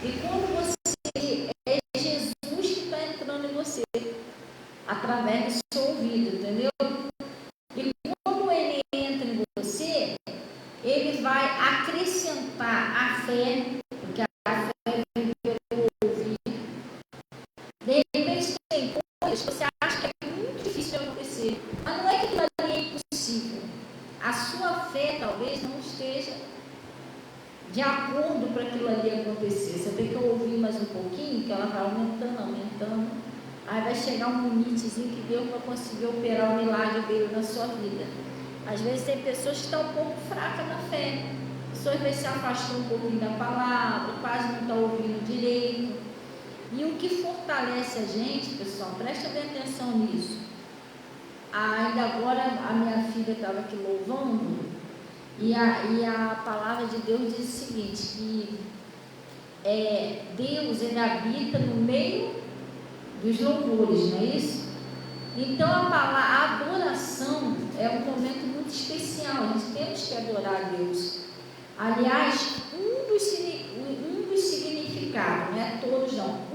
E quando você é Jesus que está entrando em você, através do seu ouvido, entendeu? E quando ele entra em você, ele vai acrescentar a fé, porque a fé vem pelo ouvido. De repente tem coisas que você acha que é muito difícil de acontecer, mas não é que aquilo ali é impossível. A sua fé talvez não esteja de acordo para aquilo ali acontecer. Você tem que ouvir mais um pouquinho, que ela vai aumentando, aumentando. Aí vai chegar um limitezinho que Deus vai conseguir operar o milagre dele na sua vida. Às vezes tem pessoas que estão um pouco fracas na fé. Pessoas às vezes se afastam um pouquinho da palavra, quase não estão ouvindo direito. E o que fortalece a gente, pessoal, presta bem atenção nisso. Ainda agora a minha filha estava aqui louvando, e a palavra de Deus diz o seguinte, que Deus, ele habita no meio dos louvores, não é isso? Então a adoração é um momento muito especial, a gente temos que adorar a Deus. Aliás, um dos significados, não é todos não,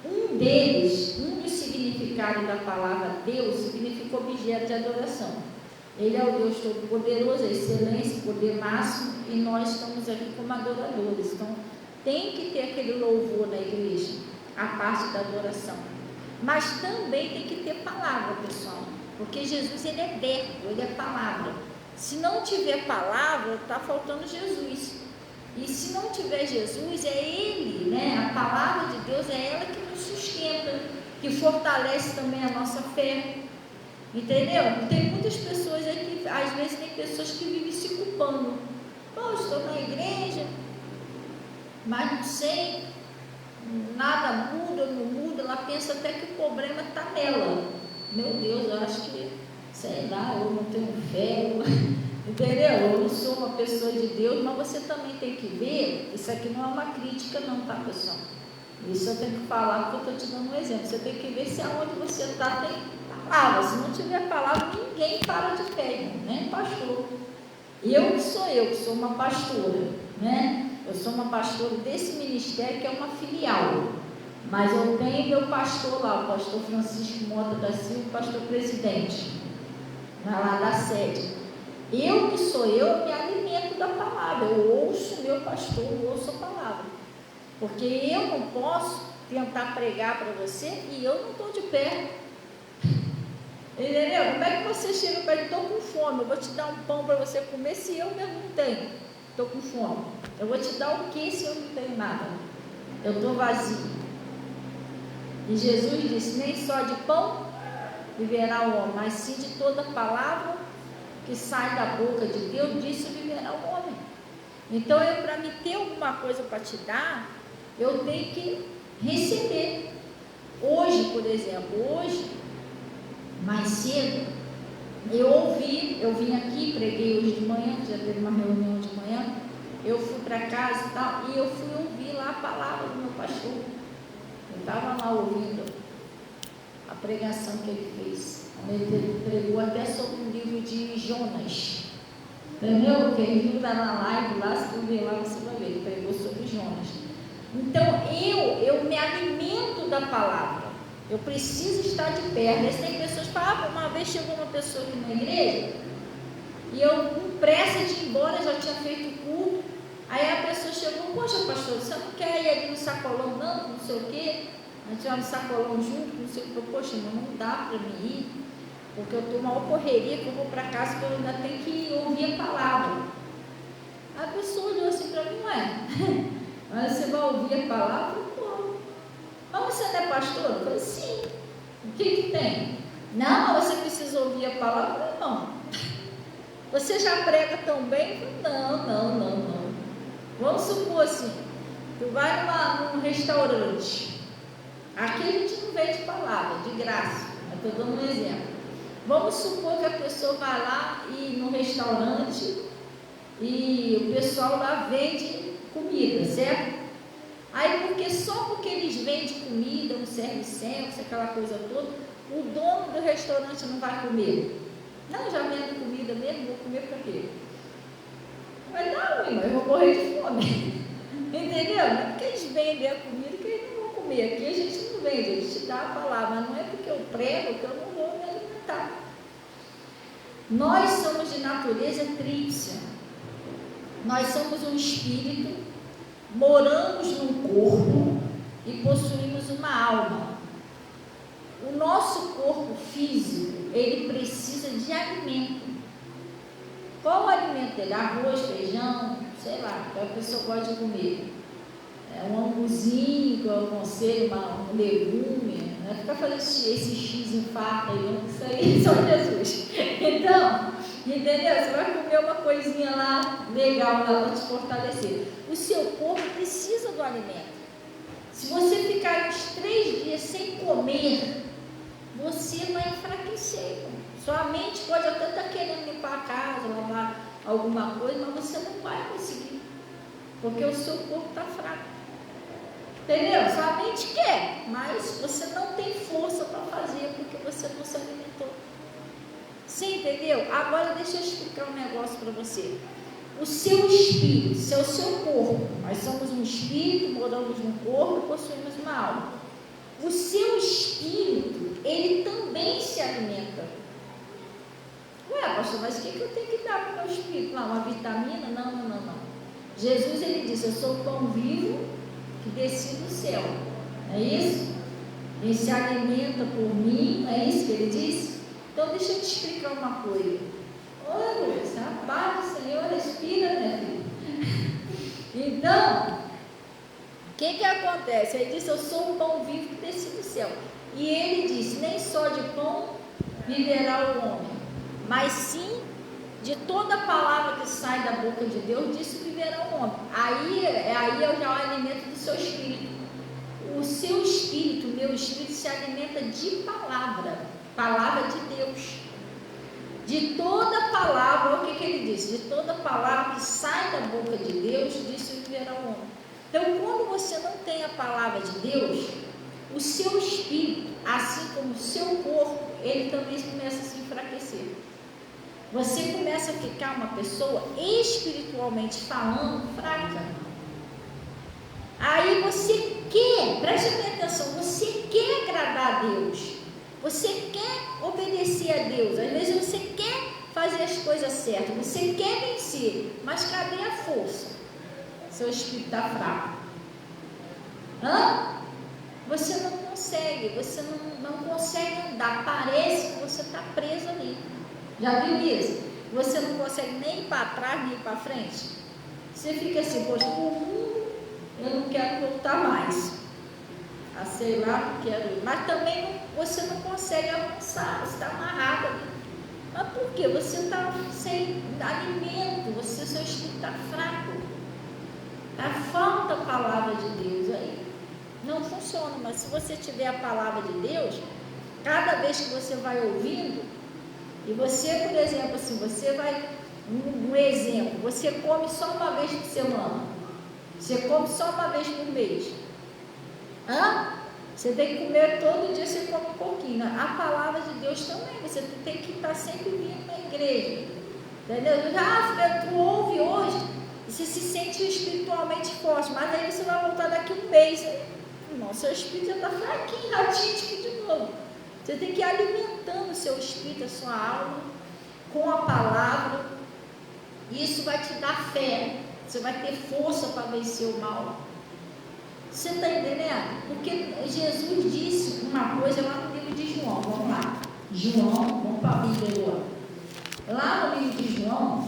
um deles, um dos significados da palavra Deus significa objeto de adoração. Ele é o Deus Todo-Poderoso, a excelência, o poder máximo, e nós estamos aqui como adoradores. Então, tem que ter aquele louvor na igreja, a parte da adoração. Mas também tem que ter palavra, pessoal, porque Jesus, ele é verbo, ele é palavra. Se não tiver palavra, está faltando Jesus. E se não tiver Jesus, é Ele, né? A palavra de Deus é ela que nos sustenta, que fortalece também a nossa fé. Entendeu? Tem muitas pessoas aí que, às vezes, tem pessoas que vivem se culpando. Pô, estou na igreja, mas não sei, nada muda, não muda. Ela pensa até que o problema está nela. Meu Deus, eu acho que, sei lá, eu não tenho fé, entendeu? Eu não sou uma pessoa de Deus, mas você também tem que ver, isso aqui não é uma crítica não, tá, pessoal? Isso eu tenho que falar porque eu estou te dando um exemplo. Você tem que ver se aonde você está tem palavra. Se não tiver palavra, ninguém para de pé, nem pastor. Eu que sou uma pastora, né? Eu sou uma pastora desse ministério que é uma filial. Mas eu tenho meu pastor lá, o pastor Francisco Mota da Silva, o pastor presidente, lá da sede. Eu que sou eu me alimento da palavra, eu ouço meu pastor, eu ouço a palavra. Porque eu não posso tentar pregar para você e eu não estou de pé. Entendeu? Como é que você chega para ele, estou com fome, eu vou te dar um pão para você comer se eu mesmo não tenho? Estou com fome. Eu vou te dar o que se eu não tenho nada? Eu estou vazio. E Jesus disse, nem só de pão viverá o homem, mas sim de toda palavra que sai da boca de Deus, disso viverá o homem. Então, para me ter alguma coisa para te dar, eu tenho que receber. Hoje, por exemplo, mais cedo, eu vim aqui, preguei hoje de manhã, já teve uma reunião de manhã, eu fui para casa e tal, e eu fui ouvir lá a palavra do meu pastor. Eu estava lá ouvindo a pregação que ele fez. Ele pregou até sobre o livro de Jonas. Entendeu? Quem viu lá na live, lá, se tu ver lá, você vai ver. Ele pregou sobre Jonas. Então, eu me alimento da palavra. Eu preciso estar de pé. Às vezes tem pessoas que falam, uma vez chegou uma pessoa aqui na igreja, e eu, com pressa de ir embora, já tinha feito o culto. Aí a pessoa chegou, poxa, pastor, você não quer ir ali no sacolão, não sei o quê? A gente vai no sacolão junto, não sei o que. Poxa, não dá para mim ir, porque eu estou uma correria, que eu vou para casa, que eu ainda tenho que ouvir a palavra. A pessoa olhou assim para mim, mas você vai ouvir a palavra? Pô. Mas você não é pastor? Eu falei, sim. O que tem? Não, mas você precisa ouvir a palavra? Não. Você já prega tão bem? Não. Vamos supor assim, tu vai num restaurante, aqui a gente não vende palavra, de graça, eu estou dando um exemplo. Vamos supor que a pessoa vai lá e no restaurante e o pessoal lá vende comida, certo? Aí só porque eles vendem comida, um serviço, aquela coisa toda, o dono do restaurante não vai comer. Não, já vendo comida mesmo, vou comer para quê? Mas não, irmão, eu vou morrer de fome. Entendeu? Não é porque eles vender a comida que eles não vão comer. Aqui a gente não vende, a gente dá a palavra, mas não é porque eu prego que eu não vou me alimentar. Nós somos de natureza tríplice. Nós somos um espírito, moramos num corpo e possuímos uma alma. O nosso corpo físico, ele precisa de alimento. Qual o alimento dele? Arroz, feijão, sei lá, que a pessoa gosta de comer. Um anguzinho, que eu aconselho, um legume, não é ficar fazendo esse X infarto aí, isso aí só Jesus. Então, entendeu? Você vai comer uma coisinha lá legal lá para te fortalecer. O seu corpo precisa do alimento. Se você ficar uns 3 dias sem comer, você vai enfraquecer. Sua mente pode até estar querendo limpar a casa, lavar alguma coisa, mas você não vai conseguir, porque o seu corpo está fraco. Entendeu? Sua mente quer, mas você não tem força para fazer, porque você não se alimentou. Sim, entendeu? Agora deixa eu explicar um negócio para você. O seu espírito, se é o seu corpo, nós somos um espírito, moramos num corpo e possuímos uma alma. O seu espírito, ele também se alimenta. Ué, pastor, mas o que eu tenho que dar para o meu espírito? Lá, uma vitamina? Não. Jesus, ele disse, eu sou o pão vivo que desci do céu. Não é isso? Ele se alimenta por mim, não é isso que ele disse? Então, deixa eu te explicar uma coisa. Olha, Luiz, a paz do Senhor respira, né, filho? Então, o que acontece? Ele disse, eu sou o pão vivo que desci do céu. E ele disse, nem só de pão viverá o homem, mas sim de toda palavra que sai da boca de Deus, disso viverá o homem. Aí é já o alimento do seu espírito. O seu espírito, o meu espírito, se alimenta de palavra de Deus. De toda palavra, o que ele disse? De toda palavra que sai da boca de Deus, disso viverá o homem. Então, quando você não tem a palavra de Deus, o seu espírito, assim como o seu corpo, ele também começa a se enfraquecer. Você começa a ficar uma pessoa, espiritualmente falando, fraca. Aí você quer, preste atenção, você quer agradar a Deus, você quer obedecer a Deus, às vezes você quer fazer as coisas certas, você quer vencer, mas cadê a força? Seu espírito está fraco. Você não consegue, você não consegue andar, parece que você está preso ali. Já viu isso? Você não consegue nem ir para trás, nem ir para frente. Você fica assim, poxa, eu não quero voltar mais. Sei lá, não quero ir. Mas também você não consegue avançar, você está amarrado ali. Mas por quê? Você está sem alimento, seu espírito está fraco. Falta a palavra de Deus aí. Não funciona, mas se você tiver a palavra de Deus, cada vez que você vai ouvindo, e você, por exemplo, assim, você vai, um exemplo, você come só uma vez por semana, você come só uma vez por mês, você tem que comer todo dia, você come um pouquinho. A palavra de Deus também, você tem que estar sempre vindo na igreja, entendeu? Tu ouve hoje, você se sente espiritualmente forte, mas aí você vai voltar daqui um mês, irmão, seu espírito já está fraquinho, ratítico de novo. Você tem que ir alimentando o seu espírito, a sua alma, com a palavra. Isso vai te dar fé. Você vai ter força para vencer o mal. Você está entendendo? Porque Jesus disse uma coisa lá no livro de João. Vamos lá. João, vamos para a Bíblia agora. Lá no livro de João,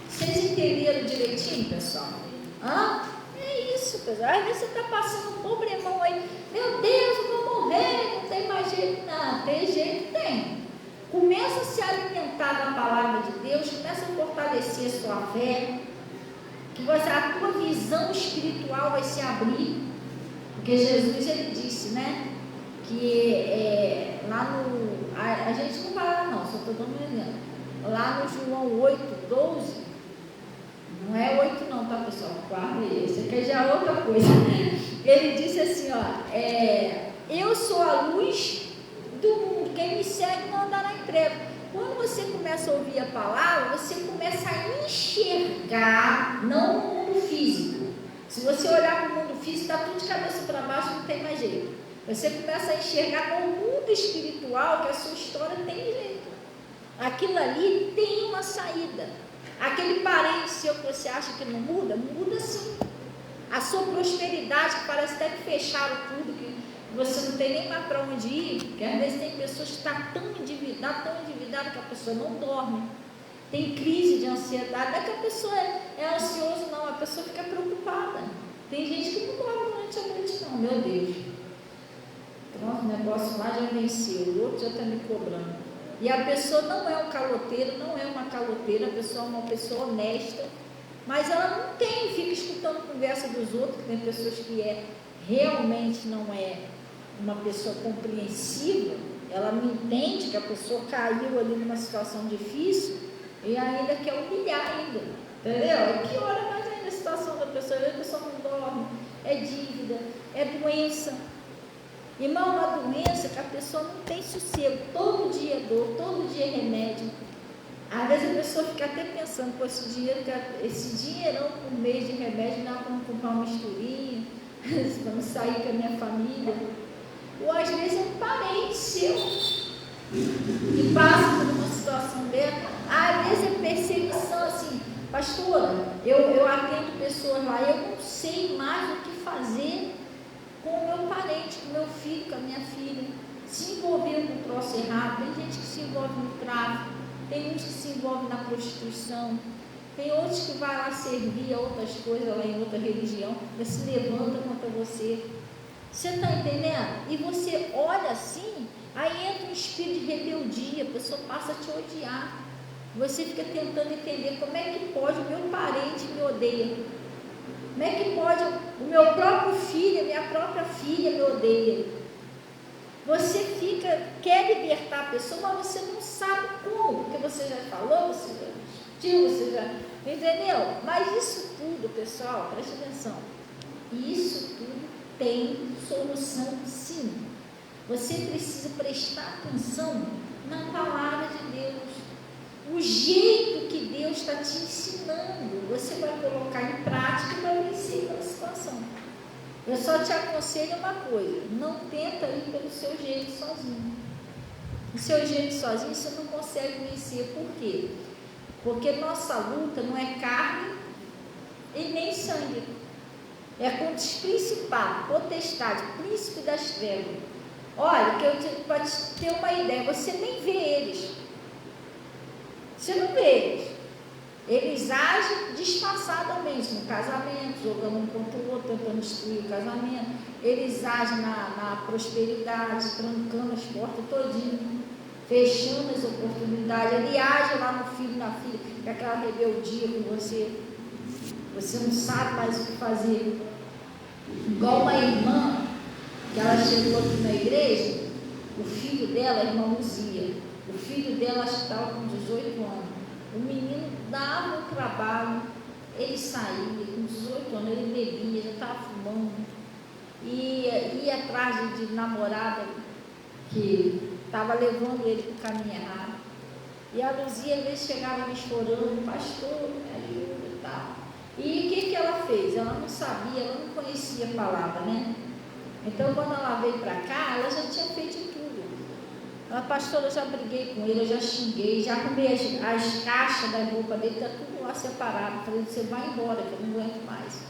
vocês entenderam direitinho, pessoal? É isso, pessoal. Às vezes você está passando um problemão aí. Meu Deus, eu vou morrer, não tem mais jeito. Não, tem jeito, tem. Começa a se alimentar da palavra de Deus, começa a fortalecer a sua fé, que a tua visão espiritual vai se abrir, porque Jesus, ele disse, né, que lá no, a gente não vai lá não, só estou dando um exemplo, lá no João 8:12, não é 8 não, tá, pessoal, guarda isso aqui já é outra coisa, ele disse assim, eu sou a luz do mundo, quem me segue não andará em trevas. Quando você começa a ouvir a palavra, você começa a enxergar, não no mundo físico, físico está tudo de cabeça para baixo, não tem mais jeito. Você começa a enxergar no mundo espiritual que a sua história tem jeito. Aquilo ali tem uma saída. Aquele parente seu que você acha que não muda, muda sim. A sua prosperidade, que parece até que fecharam tudo, que você não tem nem mais para onde ir, porque às vezes tem pessoas que estão tão endividada que a pessoa não dorme. Tem crise de ansiedade, não é que a pessoa é ansiosa, não, a pessoa fica preocupada. Tem gente que não dorme durante a noite, não, meu Deus. Pronto, o negócio lá já venceu, o outro já está me cobrando. E a pessoa não é um caloteiro, não é uma caloteira, a pessoa é uma pessoa honesta, mas ela não tem, fica escutando conversa dos outros, que tem pessoas que realmente não é uma pessoa compreensiva, ela não entende que a pessoa caiu ali numa situação difícil e ainda quer humilhar ainda, entendeu? E piora mais ainda a situação da pessoa, a pessoa não dorme, é dívida, é doença. Irmão, uma doença que a pessoa não tem sossego, todo dia é dor, todo dia é remédio. Às vezes a pessoa fica até pensando, pô, esse dinheirão por mês de remédio, não dá para comprar uma misturinha, vamos sair com a minha família. Ou às vezes é um parente seu que passa por uma situação dessa. Às vezes é perseguição assim, pastora, eu atendo pessoas lá, eu não sei mais o que fazer com o meu parente, com o meu filho, com a minha filha. Se envolveu com o troço errado, tem gente que se envolve no tráfico, tem uns que se envolvem na prostituição, tem outros que vai lá servir a outras coisas lá em outra religião, mas se levanta contra você. Você está entendendo? E você olha assim, aí entra um espírito de rebeldia, a pessoa passa a te odiar. Você fica tentando entender como é que pode o meu parente me odeia. Como é que pode o meu próprio filho, a minha própria filha me odeia? Você quer libertar a pessoa, mas você não sabe como, porque você já falou, você já discutiu, você já... Entendeu? Mas isso tudo, pessoal, preste atenção, isso tudo tem solução sim. Você precisa prestar atenção na palavra de Deus. O jeito que Deus está te ensinando, você vai colocar em prática e vai vencer a situação. Eu só te aconselho uma coisa, não tenta ir pelo seu jeito sozinho. O seu jeito sozinho você não consegue vencer. Por quê? Porque nossa luta não é carne e nem sangue. É contra os principados, potestade, príncipe das trevas. Olha, para te ter uma ideia, você nem vê eles. Você não vê eles. Eles agem disfarçadamente no casamento, jogando um contra o outro, tentando destruir o casamento. Eles agem na prosperidade, trancando as portas todinhas, fechando as oportunidades. Ele age lá no filho e na filha, com aquela rebeldia com você. Você não sabe mais o que fazer. Igual uma irmã, que ela chegou aqui na igreja, o filho dela, a irmã Luzia, o filho dela acho que estava com 18 anos. O menino dava um trabalho, ele saía com 18 anos, ele bebia, já estava fumando, ia atrás de namorada que estava levando ele para o caminho errado. E a Luzia às vezes chegava me chorando, pastor, me ajuda e tal. E o que ela fez? Ela não sabia, ela não conhecia a palavra, né? Então quando ela veio para cá, ela já tinha feito tudo. A pastora, eu já briguei com ele, eu já xinguei, já arrumei as caixas da roupa dele, está tudo lá separado. Falei, você vai embora, que eu não aguento mais.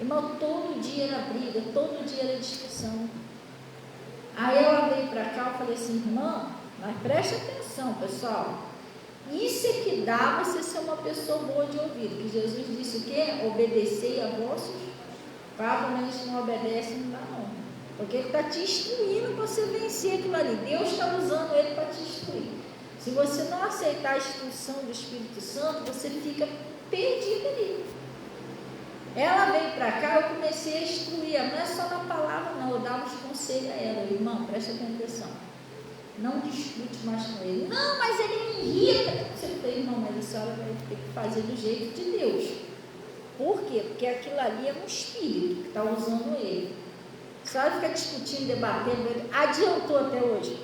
Irmão, todo dia era briga, todo dia era discussão. Aí ela veio para cá, eu falei assim, irmã, mas preste atenção, pessoal. Isso é que dá você ser uma pessoa boa de ouvido. Que Jesus disse o quê? Obedecei a vossos pais, mas a gente não obedece, não dá não. Porque ele está te instruindo para você vencer aquilo ali. Deus está usando ele para te instruir. Se você não aceitar a instrução do Espírito Santo, você fica perdido ali. Ela veio para cá, eu comecei a instruir. Não é só na palavra, não. Eu dava os conselhos a ela. Irmão, presta atenção. Não discute mais com ele. Não, mas ele me irrita. Você falou, irmão, mas a senhora vai ter que fazer do jeito de Deus. Por quê? Porque aquilo ali é um espírito que está usando ele. A senhora fica discutindo, debatendo, ele adiantou até hoje.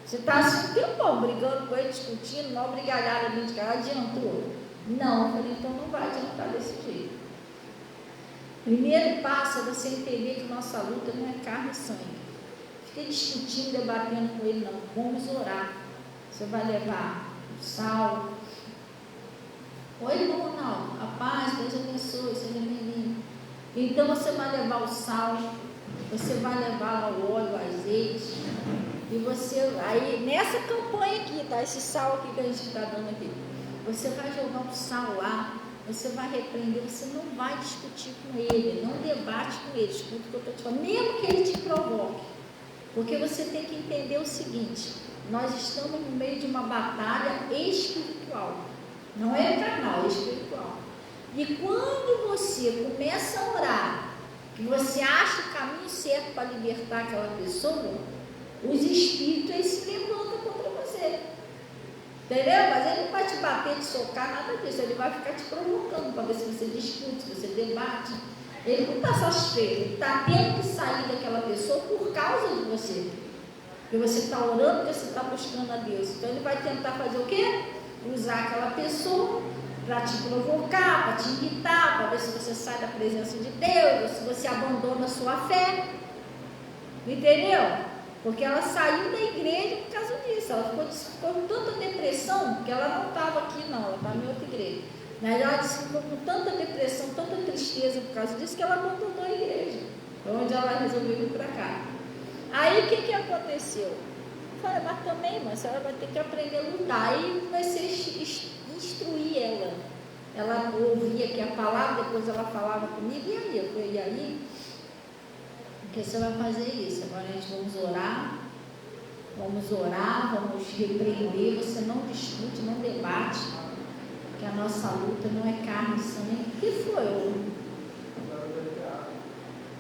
Você está assim um tempão brigando com ele, discutindo, mal brigalhada dentro de casa, adiantou? Não, eu falei, então não vai adiantar desse jeito. Primeiro passo é você entender que nossa luta não é carne e sangue. Fica discutindo, debatendo com ele, não. Vamos orar. Você vai levar o sal. Oi, irmão Ronaldo, a paz, Deus abençoe, seja bem-vindo. Então você vai levar o sal, você vai levar o óleo, o azeite, e você, aí nessa campanha aqui, tá? Esse sal aqui que a gente está dando aqui, você vai jogar o sal lá, você vai repreender, você não vai discutir com ele, não debate com ele, escuta o que eu estou te falando, mesmo que ele te provoque, porque você tem que entender o seguinte: nós estamos no meio de uma batalha espiritual. Não é carnal, é espiritual. E quando você começa a orar, que você acha o caminho certo para libertar aquela pessoa, os espíritos eles se levantam contra você. Entendeu? Mas ele não vai te bater, te socar, nada disso. Ele vai ficar te provocando para ver se você discute, se você debate. Ele não está satisfeito, ele está tendo que sair daquela pessoa por causa de você. Porque você está orando, porque você está buscando a Deus. Então ele vai tentar fazer o quê? Usar aquela pessoa para te provocar, para te irritar, para ver se você sai da presença de Deus, ou se você abandona a sua fé. Entendeu? Porque ela saiu da igreja por causa disso. Ela ficou com tanta depressão que ela não estava aqui, não, ela estava em outra igreja. Mas ela disse que ficou com tanta depressão, tanta tristeza por causa disso, que ela abandonou a igreja, onde ela resolveu vir para cá. Aí o que aconteceu? Falei, mas também, mas a senhora vai ter que aprender a lutar. Aí comecei a instruir ela. Ela ouvia aqui a palavra, depois ela falava comigo, e aí? Eu falei, e aí? Porque você vai fazer isso. Agora a gente vamos orar, vamos repreender. Você não discute, não debate, que a nossa luta não é carne e sangue. O que foi?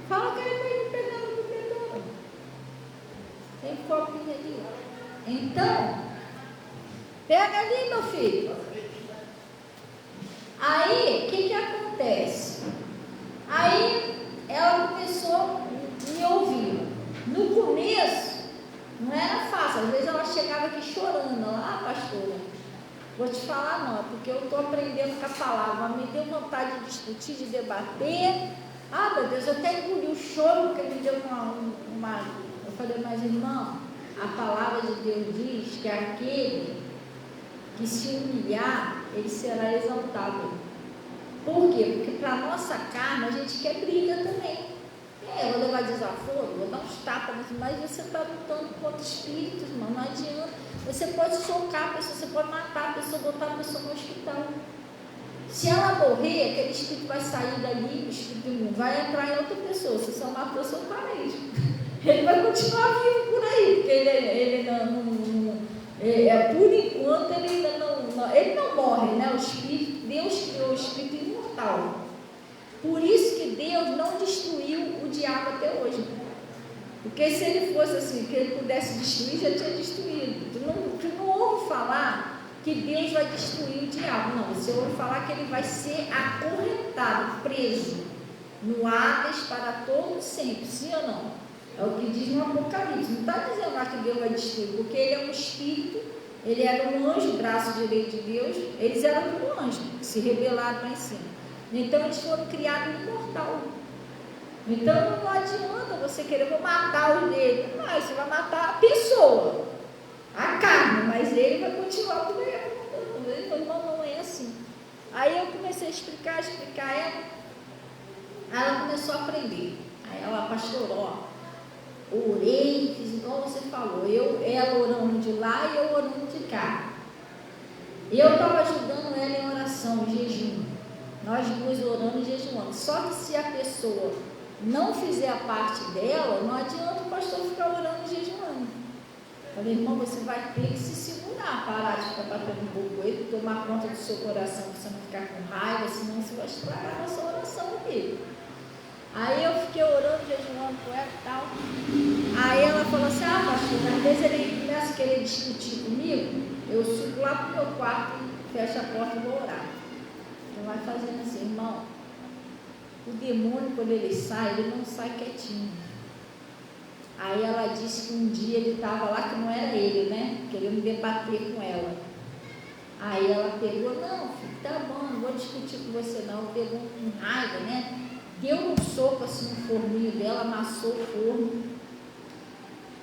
Fala que ele vai me pegar no bebedouro. Tem copinho ali. Então, pega ali, meu filho. Aí, o que acontece? Aí, ela começou a me ouvir. No começo, não era fácil. Às vezes ela chegava aqui chorando. Ela, pastora, vou te falar não, porque eu estou aprendendo com a palavra. Me deu vontade de discutir, de debater. Meu Deus, eu até engoli o choro, porque me deu uma... Eu falei, mas irmão, a palavra de Deus diz que aquele que se humilhar, ele será exaltado. Por quê? Porque para a nossa carne, a gente quer briga também. Eu vou levar desaforo, vou dar uns tapas, mas você está lutando contra espíritos, irmão, não adianta. Você pode socar a pessoa, você pode matar a pessoa, botar a pessoa no hospital. Se ela morrer, aquele espírito vai sair dali, o espírito vai entrar em outra pessoa. Se você matou seu parente, ele vai continuar vivo por aí, porque ele não, por enquanto ele ainda não morre, né? O espírito, Deus criou o espírito imortal. Por isso que Deus não destruiu o diabo até hoje. Porque se ele fosse assim, que ele pudesse destruir, já tinha destruído. Tu não ouve falar que Deus vai destruir o diabo. Não, você ouve falar que ele vai ser acorrentado, preso no Hades para todo sempre, sim ou não? É o que diz no Apocalipse. Não está dizendo lá que Deus vai destruir, porque ele é um espírito, ele era um anjo, braço direito de Deus, eles eram um anjo, se rebelaram lá em cima. Então eles foram criados imortal. Então não adianta você querer, vou matar os dele. Não, você vai matar a pessoa, a carne, mas ele vai continuar por aí. Ele falou, não é assim. Aí eu comecei a explicar ela. Aí ela começou a aprender. Aí ela, pastor, orei, fiz igual você falou. Ela orando de lá e eu orando de cá. E eu estava ajudando ela em oração, em jejum. Nós duas orando e jejuando. Só que se a pessoa não fizer a parte dela, não adianta o pastor ficar orando e jejuando. Falei, irmão, você vai ter que se segurar, parar de ficar batendo bobo, tomar conta do seu coração, para você não ficar com raiva, senão você vai estragar a nossa oração aqui. Aí eu fiquei orando, jejuando com ela e tal. Aí ela falou assim, pastor, às vezes ele começa a querer discutir comigo, eu subo lá pro meu quarto, fecho a porta e vou orar. Então vai fazendo assim, irmão, o demônio quando ele sai, ele não sai quietinho. Aí ela disse que um dia ele estava lá, que não era ele, né? Querendo debater com ela. Aí ela pegou, não, filho, tá bom, não vou discutir com você não. Pegou com raiva, né? deu um soco assim no forninho dela, amassou o forno.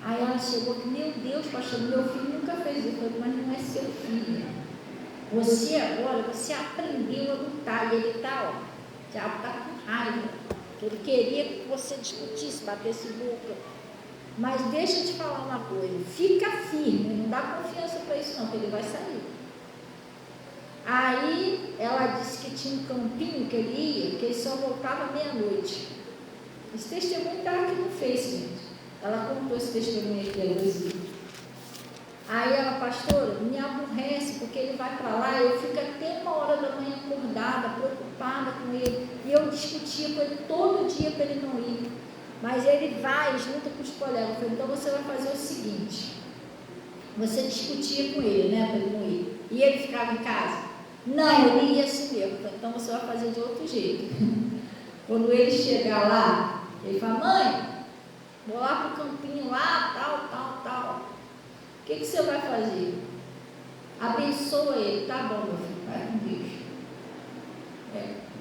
Aí ela chegou aqui, meu Deus, pastor, meu filho nunca fez isso. Eu falei, mas não é seu filho. Você agora, você aprendeu a lutar. E ele está, ó, o diabo está com raiva. Ele queria que você discutisse, batesse boca. Mas deixa eu te falar uma coisa, fica firme, não dá confiança para isso não, que ele vai sair. Aí ela disse que tinha um campinho que ele ia, que ele só voltava meia-noite. Esse testemunho está aqui no Face, gente. Ela contou esse testemunho aqui, a Luizinha. Aí ela, pastora, me aborrece, porque ele vai para lá, eu fico até 1h da manhã acordada, preocupada com ele, e eu discutia com ele todo dia para ele não ir, mas ele vai junto com os colegas. Eu falei, então você vai fazer o seguinte, você discutia com ele, né, para ele não ir, e ele ficava em casa? Não, ele ia assim mesmo. Eu falei, então você vai fazer de outro jeito. Quando ele chegar lá, ele fala, mãe, vou lá para o campinho lá, tal. O que você vai fazer? Abençoa ele. Tá bom, meu filho, vai com Deus.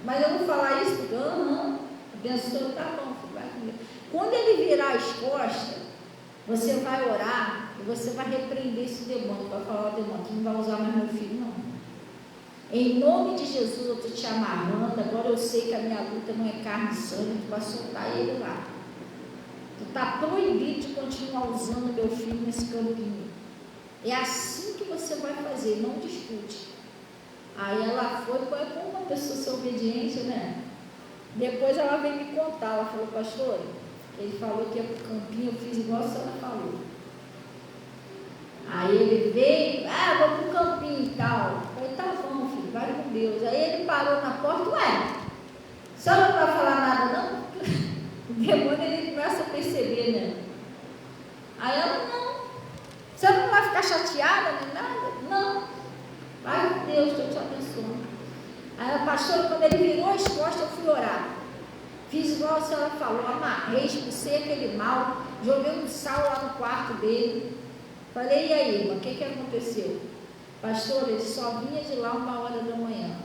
Mas eu vou falar isso porque, abençoa, tá bom, filho, vai com Deus. Quando ele virar as costas, você vai orar e você vai repreender esse demônio. Vai falar, demônio, tu não vai usar mais meu filho, não. Em nome de Jesus, eu estou te amarrando. Agora eu sei que a minha luta não é carne e sangue, tu vai soltar ele lá. Tu está proibido de continuar usando meu filho nesse campinho. É assim que você vai fazer, não discute. Aí ela foi com uma pessoa ser obediente, né? Depois ela veio me contar, ela falou, pastor, ele falou que ia para o campinho, eu fiz igual a senhora falou. Aí ele veio, vou para o campinho e tal. Eu falei, tá bom, filho, vai com Deus. Aí ele parou na porta, a senhora não vai falar nada não? O demônio ele começa a perceber, né? Aí ela, não. Você não vai ficar chateada nem nada? Não. Vai com Deus, Deus te abençoe. Aí a pastora, quando ele virou as costas, eu fui orar. Fiz igual a senhora falou, amarrei, expulsei aquele mal, joguei um sal lá no quarto dele. Falei, e aí, irmã, o que aconteceu? Pastor, ele só vinha de lá 1h da manhã.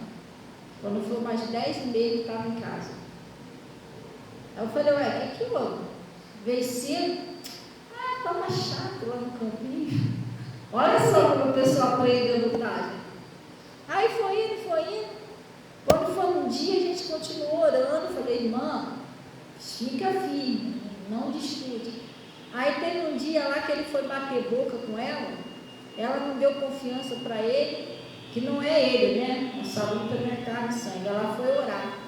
Quando foi umas 10h30, ele estava em casa. Aí eu falei, o que houve? Veio cedo? Estava chato lá no campinho. Olha só como a pessoa aprende a lutar. Aí foi indo. Quando foi um dia, a gente continuou orando. Falei, irmã, fica firme, não discute. Aí teve um dia lá que ele foi bater boca com ela não deu confiança para ele, que não é ele, né? Essa luta não é carne e sangue. Ela foi orar.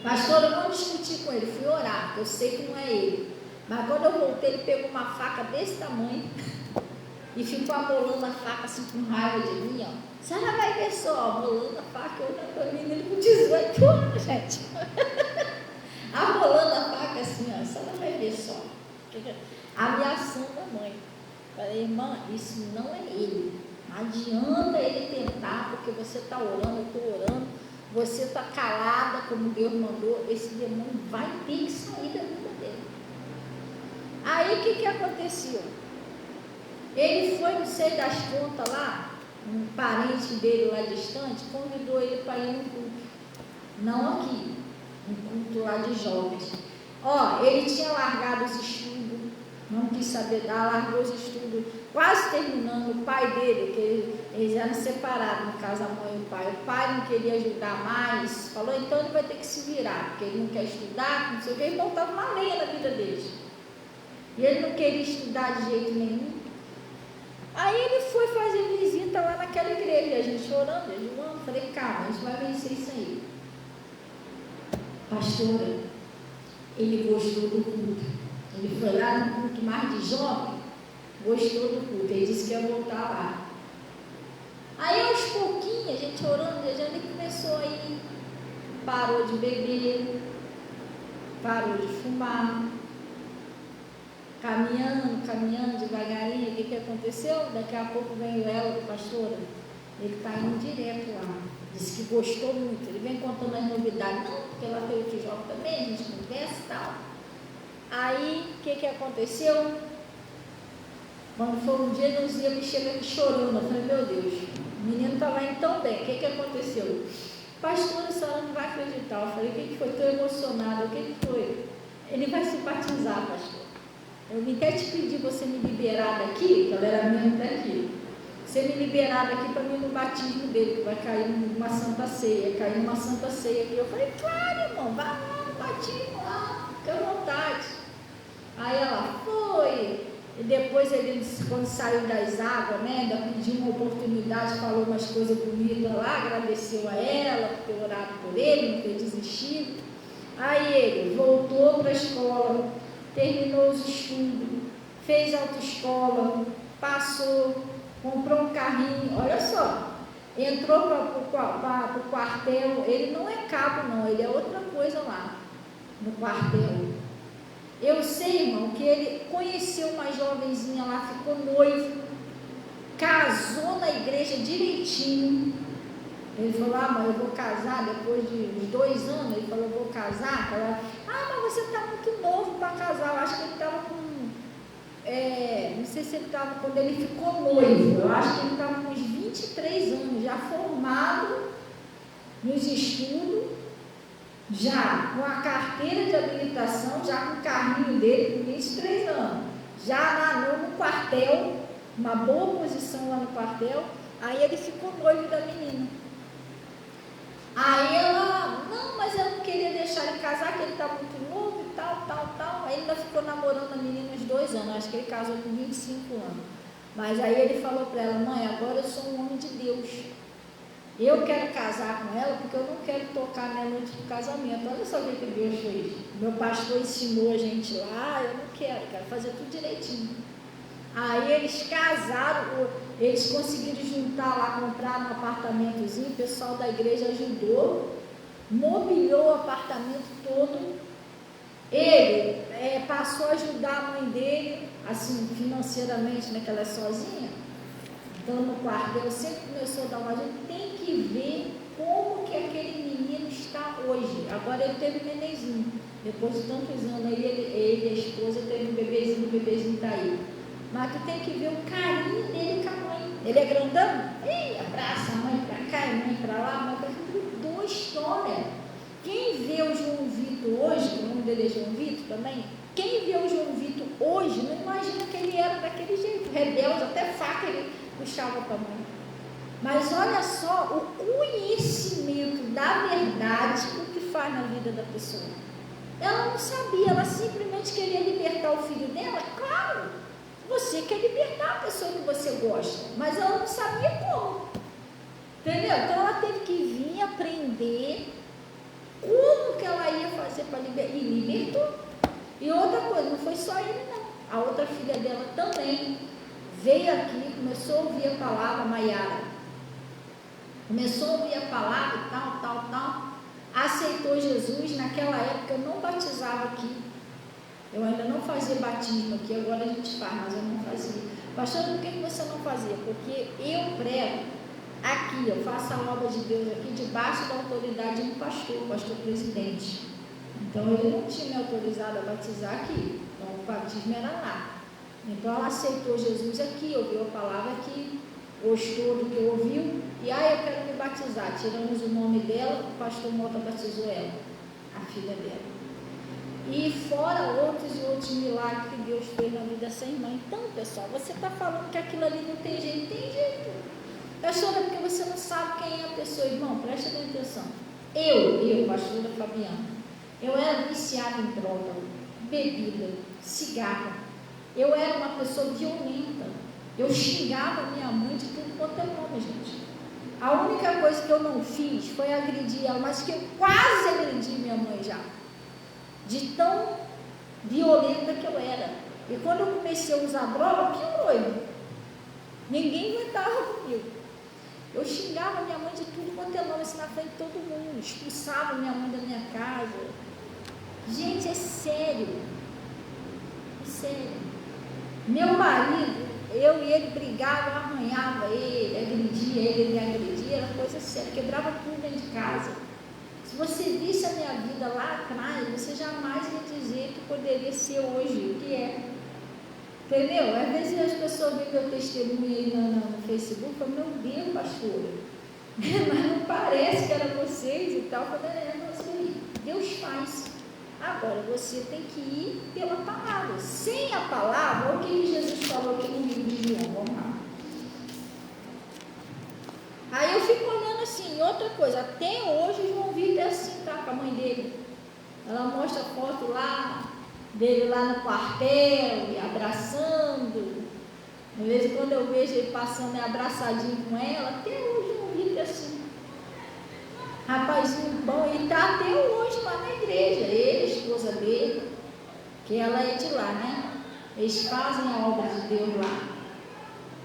Pastor, eu não discuti com ele, fui orar, porque eu sei que não é ele. Mas quando eu voltei, ele pegou uma faca desse tamanho e ficou amolando a faca assim com raiva de mim, ó. Você não vai ver só, amolando a faca, olhando para mim, ele com 18 anos, gente. Amolando a faca assim, ó, você não vai ver só. Ameaçando a mãe. Falei, irmã, isso não é ele. Não adianta ele tentar, porque você está orando, eu estou orando, você está calada como Deus mandou, esse demônio vai ter que sair da vida dele. Aí o que aconteceu? Ele foi, não sei das contas lá, um parente dele lá distante, convidou ele para ir num culto. Não aqui, um culto lá de jovens. Ele tinha largado os estudos, não quis saber dar, largou os estudos, quase terminando. O pai dele, que eles eram separados, no caso a mãe e o pai não queria ajudar mais, falou, então ele vai ter que se virar, porque ele não quer estudar, não sei o que, ele botava uma lenha na vida deles. E ele não queria estudar de jeito nenhum. Aí ele foi fazer visita lá naquela igreja, a gente orando, jejuando, falei, calma, a gente vai vencer isso aí. Pastora, ele gostou do culto. Ele foi lá no culto mais de jovem, gostou do culto, ele disse que ia voltar lá. Aí aos pouquinhos, a gente orando, ele começou a ir, parou de beber, parou de fumar, caminhando devagarinho. O que aconteceu? Daqui a pouco veio ela do pastora, ele está indo direto lá, disse que gostou muito, ele vem contando as novidades, não, porque ela veio de jovem também, a gente conversa e tal. Aí, o que aconteceu? Quando foi um dia, ele chega aqui chorando. Eu falei, meu Deus, o menino estava indo tão bem. O que aconteceu? pastor, a senhora não vai acreditar. Eu falei, o que foi? Estou emocionada. O que foi? Ele vai se batizar, pastor. Eu vim até te pedir você me liberar daqui, que ela era mesmo daqui. Você me liberar daqui para mim no batismo dele, que vai cair numa santa ceia, cair numa santa ceia aqui. Eu falei, claro, irmão, vai lá no batismo lá, fica à vontade. Aí ela foi, e depois ele, quando saiu das águas, né, ainda pediu uma oportunidade, falou umas coisas bonitas lá, agradeceu a ela por ter orado por ele, não ter desistido. Aí ele voltou para a escola, terminou os estudos, fez autoescola, passou, comprou um carrinho, olha só, entrou para o quartel. Ele não é cabo não, ele é outra coisa lá no quartel. Eu sei, irmão, que ele conheceu uma jovenzinha lá, ficou noivo, casou na igreja direitinho. Ele falou, mãe, eu vou casar depois de uns 2 anos. Ele falou, eu vou casar. Ela, mas você está muito novo para casar. Eu acho que ele estava com, não sei se ele estava, quando ele ficou noivo, eu acho que ele estava com uns 23 anos, já formado nos estudos, já com a carteira de habilitação, já com o carrinho dele, com 23 anos, já no quartel, uma boa posição lá no quartel. Aí ele ficou noivo da menina. Aí ela, não, mas eu não queria deixar ele casar, que ele está muito novo e tal. Aí ele ainda ficou namorando a menina uns 2 anos, acho que ele casou com 25 anos. Mas aí ele falou para ela, mãe, agora eu sou um homem de Deus. Eu quero casar com ela porque eu não quero tocar minha noite do casamento. Olha só o que Deus fez. Meu pastor ensinou a gente lá, eu não quero fazer tudo direitinho. Aí eles casaram, eles conseguiram juntar lá, comprar um apartamentozinho, o pessoal da igreja ajudou, mobiliou o apartamento todo. Ele passou a ajudar a mãe dele, assim, financeiramente, né, que ela é sozinha, dando no quartel. Sempre começou a dar uma ajuda. Tem que ver como que aquele menino está hoje. Agora ele teve um nenenzinho, depois de tantos anos, aí ele e a esposa teve um bebezinho, o bebezinho está aí. Mas tu tem que ver o carinho dele com a mãe. Ele é grandão? Abraça a mãe para cá, a mãe para lá, mas mudou a história. Quem vê o João Vitor hoje, o nome dele é João Vitor também, quem vê o João Vitor hoje, não imagina que ele era daquele jeito, rebelde, até faca ele puxava para a mãe. Mas olha só o conhecimento da verdade, o que faz na vida da pessoa. Ela não sabia, ela simplesmente queria libertar o filho dela, claro. Você quer libertar a pessoa que você gosta, mas ela não sabia como. Entendeu? Então ela teve que vir aprender como que ela ia fazer para libertar. E libertou. E outra coisa, não foi só ele não. A outra filha dela também veio aqui, começou a ouvir a palavra, Maiara. Começou a ouvir a palavra e tal. Aceitou Jesus. Naquela época eu não batizava aqui. Eu ainda não fazia batismo aqui, agora a gente faz, mas eu não fazia. Pastor, por que você não fazia? Porque eu prego aqui, eu faço a obra de Deus aqui, debaixo da autoridade de um pastor, pastor presidente. Então, ele não tinha me autorizado a batizar aqui, então o batismo era lá. Então, ela aceitou Jesus aqui, ouviu a palavra aqui, gostou do que ouviu, e eu quero me batizar. Tiramos o nome dela, o pastor Mota batizou ela, a filha dela. E fora outros e outros milagres que Deus fez na vida dessa irmã. Então, pessoal, você está falando que aquilo ali não tem jeito? Tem jeito. Pastora, é porque você não sabe quem é a pessoa. Irmão, presta atenção. Eu, pastora Fabiana, eu era viciada em droga, bebida, cigarro. Eu era uma pessoa violenta. Eu xingava minha mãe de tudo quanto é nome, gente. A única coisa que eu não fiz foi agredir ela, mas que eu quase agredi minha mãe já. De tão violenta que eu era. E quando eu comecei a usar droga, piorou. Ninguém aguentava comigo. Eu xingava minha mãe de tudo quanto é nome, assim, na frente de todo mundo. Expulsava minha mãe da minha casa. Gente, é sério. É sério. Meu marido, eu e ele brigava, arranhava ele, agredia ele me agredia, era coisa séria, quebrava tudo dentro de casa. Se você visse a minha vida lá atrás, você jamais ia dizer que poderia ser hoje o que é. Entendeu? Às vezes as pessoas veem meu testemunho aí no Facebook e falam, meu Deus, pastora, Mas não parece que era vocês e tal. Eu falei, mas aí, Deus faz. Agora você tem que ir pela palavra. Sem a palavra, o que Jesus falou aqui no livro de João? Vamos lá. Aí eu fico olhando assim, outra coisa, até hoje o João Vitor é assim, tá? Com a mãe dele. Ela mostra a foto lá, dele lá no quartel, e abraçando. Às vezes quando eu vejo ele passando abraçadinho com ela, até hoje o João Vitor é assim. Rapazinho bom, e tá até hoje lá na igreja, ele, a esposa dele, que ela é de lá, né? Eles fazem a obra de Deus lá.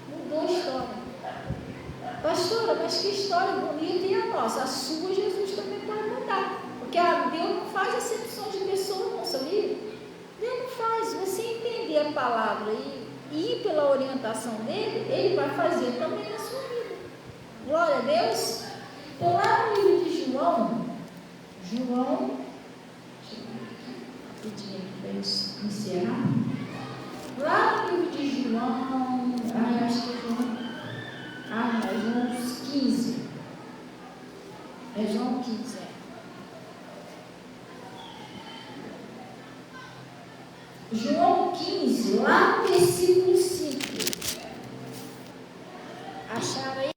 Mudou a história. Pastora, mas que história bonita, e a nossa? A sua, Jesus também pode mudar. Porque Deus não faz acepção de pessoa, não, sabia? Deus não faz. Você entender a palavra e ir pela orientação dele, ele vai fazer também na sua vida. Glória a Deus. Então, lá no livro de João, deixa eu ver aqui, rapidinho para encerrar. Lá no livro de João, acho que é João 15. É João 15, João 15, lá no versículo 5. Acharam aí?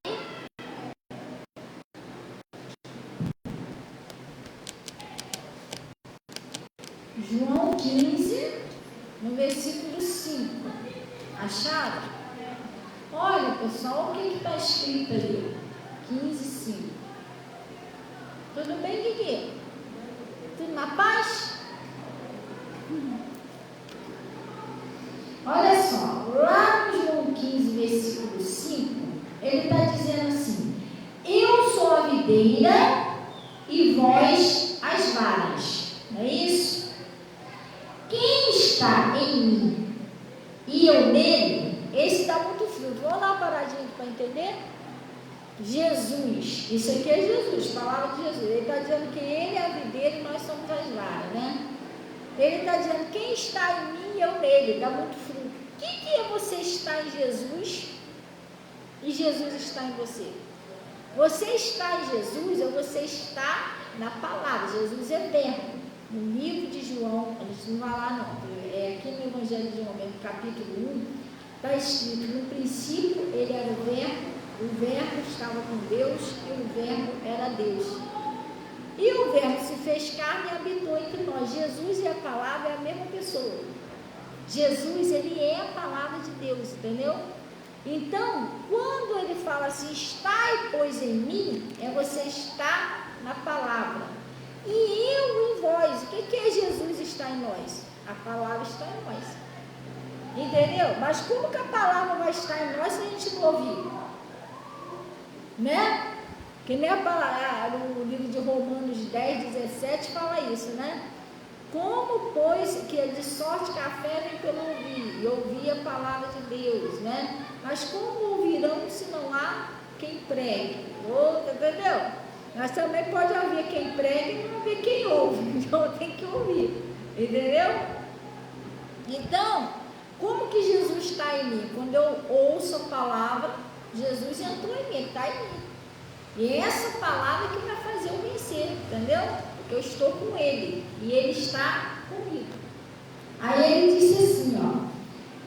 João 15, no versículo 5. Acharam? Olha, pessoal, o que está escrito ali? 15, 5. Tudo bem, Guigui? Tudo na paz? Olha só, lá no João 15, versículo 5, ele está dizendo assim: eu sou a videira e vós as varas. Não é isso? Quem está em mim e eu nele, esse dá muito fruto. Vamos lá paradinho para entender? Jesus, isso aqui é Jesus, palavra de Jesus. Ele está dizendo que ele é a videira e nós somos as varas, né? Ele está dizendo, quem está em mim e eu nele, dá muito fruto. O que é você estar em Jesus e Jesus está em você? Você está em Jesus ou você está na palavra? Jesus é verbo. No livro de João, a gente não vai lá não, é aqui no Evangelho de João, no capítulo 1, está escrito, no princípio ele era o verbo estava com Deus e o verbo era Deus. E o verbo se fez carne e habitou entre nós. Jesus e a palavra é a mesma pessoa. Jesus, ele é a palavra de Deus, entendeu? Então, quando ele fala assim, estai, pois, em mim, é você estar na palavra. E eu em vós. O que é Jesus estar em nós? A palavra está em nós. Entendeu? Mas como que a palavra vai estar em nós se a gente não ouvir? Né? Que nem a palavra, no livro de Romanos 10, 17 fala isso, né? Como, pois, que é de sorte que a fé vem pelo ouvir, e ouvir a palavra de Deus, né? Mas como ouvirão se não há quem pregue? Entendeu? Mas também pode haver quem pregue e não haver quem ouve, então tem que ouvir, entendeu? Então, como que Jesus está em mim? Quando eu ouço a palavra, Jesus entrou em mim, ele está em mim. E é essa palavra que vai fazer eu vencer, entendeu? Porque eu estou com ele e ele está comigo. Aí ele disse assim, ó,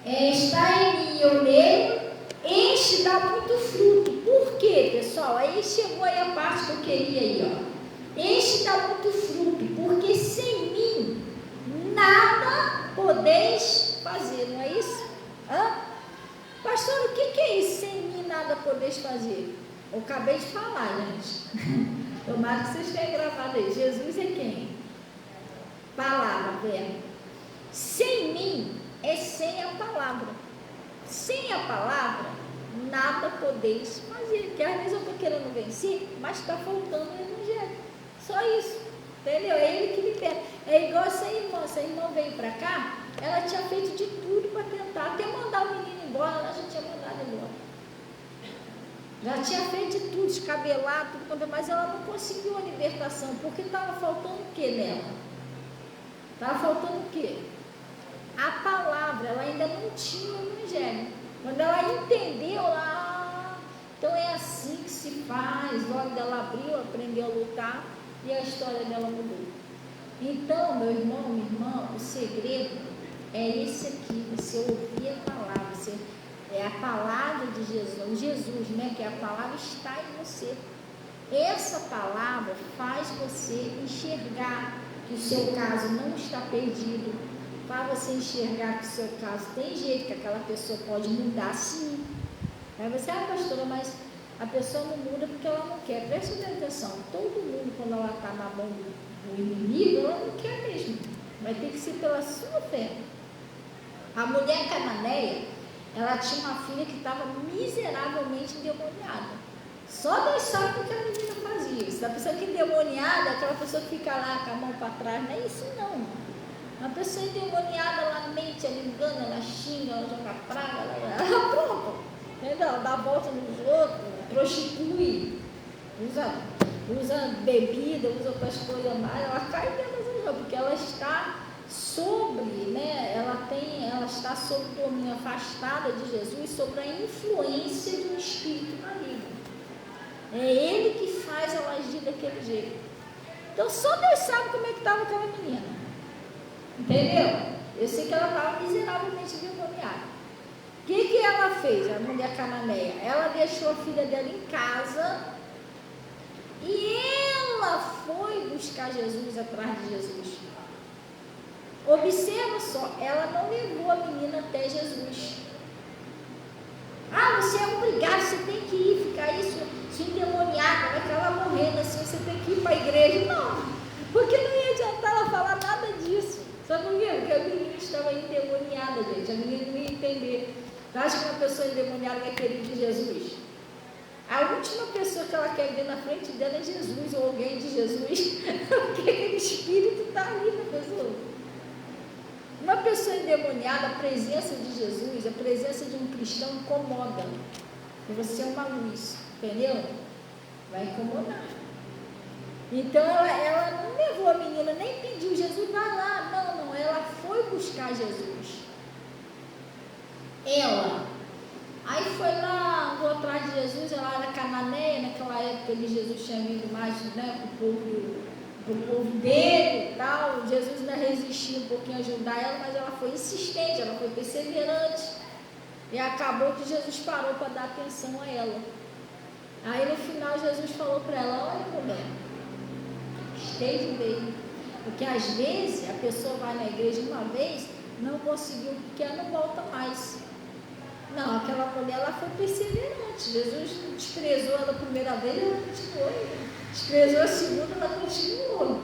está em mim e eu nele, este dá muito fruto. Por quê, pessoal? Aí chegou aí a parte que eu queria aí, ó. Este dá muito fruto, porque sem mim nada podeis fazer, não é isso? Pastor, o que é isso? Sem mim nada podeis fazer? Eu acabei de falar, gente. Tomara que vocês tenham gravado aí. Jesus é quem? Palavra, verbo. Sem mim é sem a palavra. Sem a palavra, nada podeis fazer. Porque às vezes eu estou querendo vencer, mas está faltando o evangelho. Só isso. Entendeu? É ele que libera. É igual essa irmã. Essa irmã veio para cá, ela tinha feito de tudo para tentar. Até mandar o menino embora, ela já tinha mandado embora. Já tinha feito de tudo, descabelado, tudo, mas ela não conseguiu a libertação, porque estava faltando o que nela? Estava faltando o quê? A palavra, ela ainda não tinha o evangelho. Quando ela entendeu, então é assim que se faz, o olho dela abriu, aprendeu a lutar e a história dela mudou. Então, meu irmão, minha irmã, o segredo é esse aqui, você ouvir a palavra, é a palavra de Jesus, né, que a palavra está em você. Essa palavra faz você enxergar que o seu caso não está perdido, faz você enxergar que o seu caso tem jeito, que aquela pessoa pode mudar sim. Aí você, pastora, mas a pessoa não muda porque ela não quer. Preste atenção, todo mundo, quando ela está na mão do inimigo, ela não quer mesmo. Vai ter que ser pela sua fé. A mulher cananeia, ela tinha uma filha que estava miseravelmente endemoniada. Só Deus sabe o que a menina fazia. Se a pessoa que é endemoniada, aquela pessoa que fica lá com a mão para trás, não é isso não. Uma pessoa endemoniada, ela mente, ela engana, ela xinga, ela joga praga, ela pronto. Entendeu? Ela dá a volta nos outros, prostitui, usa bebida, usa outras coisas mais, ela cai dentro das coisas, porque ela está sobre, né? Ela está sob o domínio, afastada de Jesus, sobre a influência de um espírito maligno. É ele que faz ela agir daquele jeito. Então só Deus sabe como é que estava aquela menina. Entendeu? Eu sei que ela estava miseravelmente endemoniada. O que ela fez, a mulher cananeia? Ela deixou a filha dela em casa e ela foi buscar Jesus atrás de Jesus. Observa só, ela não levou a menina até Jesus. Você é obrigado, você tem que ir, ficar aí, se endemoniada, vai acabar morrendo assim, você tem que ir para a igreja. Não, porque não ia adiantar ela falar nada disso. Sabe por quê? Porque a menina estava endemoniada, gente. A menina não ia entender. Você acha que uma pessoa endemoniada vai querer de Jesus? A última pessoa que ela quer ver na frente dela é Jesus, ou alguém de Jesus, porque aquele espírito está ali na pessoa. Uma pessoa endemoniada, a presença de Jesus, a presença de um cristão incomoda. Porque você é uma luz, entendeu? Vai incomodar. Então ela não levou a menina, nem pediu, Jesus vai lá. Não, ela foi buscar Jesus. Aí foi lá, andou atrás de Jesus, ela era cananeia, naquela época Jesus tinha vindo mais, né, pro povo dele e tal. Jesus ainda resistia um pouquinho a ajudar ela, mas ela foi insistente, ela foi perseverante. E acabou que Jesus parou para dar atenção a ela. Aí no final Jesus falou para ela, olha mulher, esteja bem. Porque às vezes a pessoa vai na igreja uma vez, não conseguiu, porque ela não volta mais. Não, aquela mulher ela foi perseverante. Jesus desprezou ela a primeira vez, ela continuou. Desprezou a segunda, ela continuou.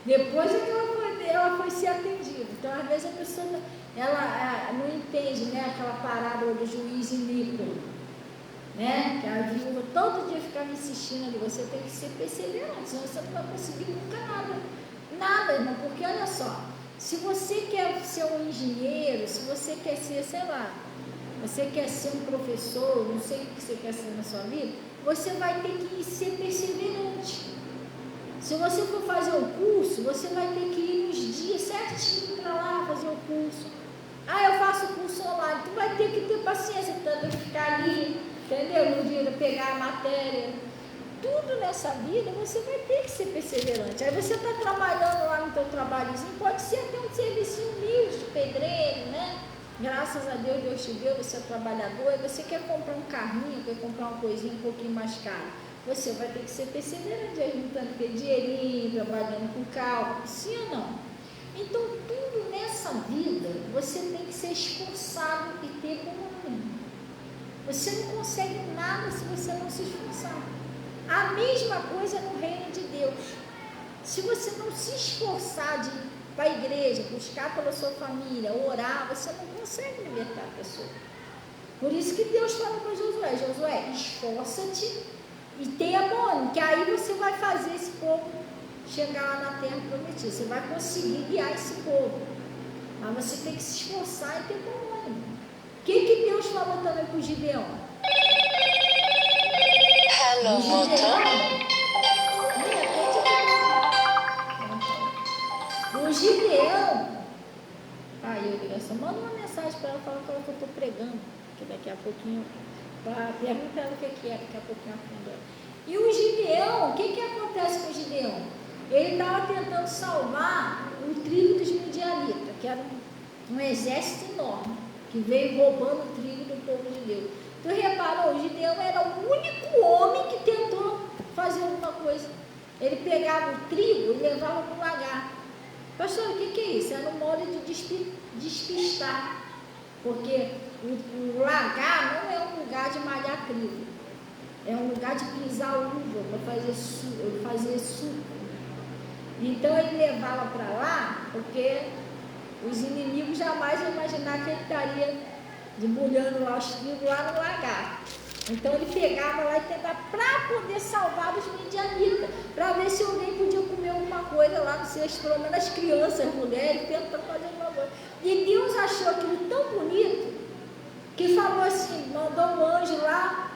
Depois é que ela foi ser atendida. Então, às vezes a pessoa ela não entende, né, aquela parábola do juiz iníquo, né? Que a viúva todo dia ficava insistindo ali, você tem que ser perseverante, senão você não vai conseguir nunca nada, irmão, porque olha só, se você quer ser um engenheiro, se você quer ser, sei lá, você quer ser um professor, não sei o que você quer ser na sua vida, você vai ter que ser perseverante. Se você for fazer o curso, você vai ter que ir nos dias certinho para lá fazer o curso. Eu faço curso online, tu vai ter que ter paciência, tanto de ficar ali, entendeu? No dia de pegar a matéria. Tudo nessa vida você vai ter que ser perseverante. Aí você está trabalhando lá no teu trabalhozinho, pode ser até um serviço humilde de pedreiro, né? Graças a Deus, Deus te deu, você é trabalhador, e você quer comprar um carrinho, quer comprar uma coisinha um pouquinho mais cara. Você vai ter que ser perseverante, juntando aquele dinheirinho, trabalhando com cálculo, sim ou não? Então, tudo nessa vida, você tem que ser esforçado e ter bom ânimo. Você não consegue nada se você não se esforçar. A mesma coisa no reino de Deus. Se você não se esforçar de ir para a igreja, buscar pela sua família, orar, você não consegue libertar a pessoa. Por isso que Deus fala para Josué, esforça-te e tenha bom ânimo, que aí você vai fazer esse povo chegar lá na terra prometida, você vai conseguir guiar esse povo, mas você tem que se esforçar e ter bom ânimo. O que Deus falou também para o Gideão? Hello, o Gideão, eu só mando uma mensagem para ela, falar que eu estou pregando, que daqui a pouquinho Pergunta ela o que é, daqui a pouquinho afundou. E o Gideão, o que acontece com o Gideão? Ele estava tentando salvar o trigo dos midianitas, que era um exército enorme, que veio roubando o trigo do povo de Deus. Tu reparou, o Gideão era o único homem que tentou fazer alguma coisa. Ele pegava o trigo e levava para o lagar. Pastor, o que é isso? Era um modo de despistar. Porque o lagar não é um lugar de malhar trigo. É um lugar de pisar uva para fazer suco. Então ele levava para lá, porque os inimigos jamais iam imaginar que ele estaria debulhando lá os trigos lá no lagar. Então ele pegava lá e tentava para poder salvar os midianitas, para ver se alguém podia comer alguma coisa lá, não sei, pelo menos as crianças, as mulheres, tentando fazer alguma coisa. E Deus achou aquilo tão bonito que falou assim, mandou um anjo lá,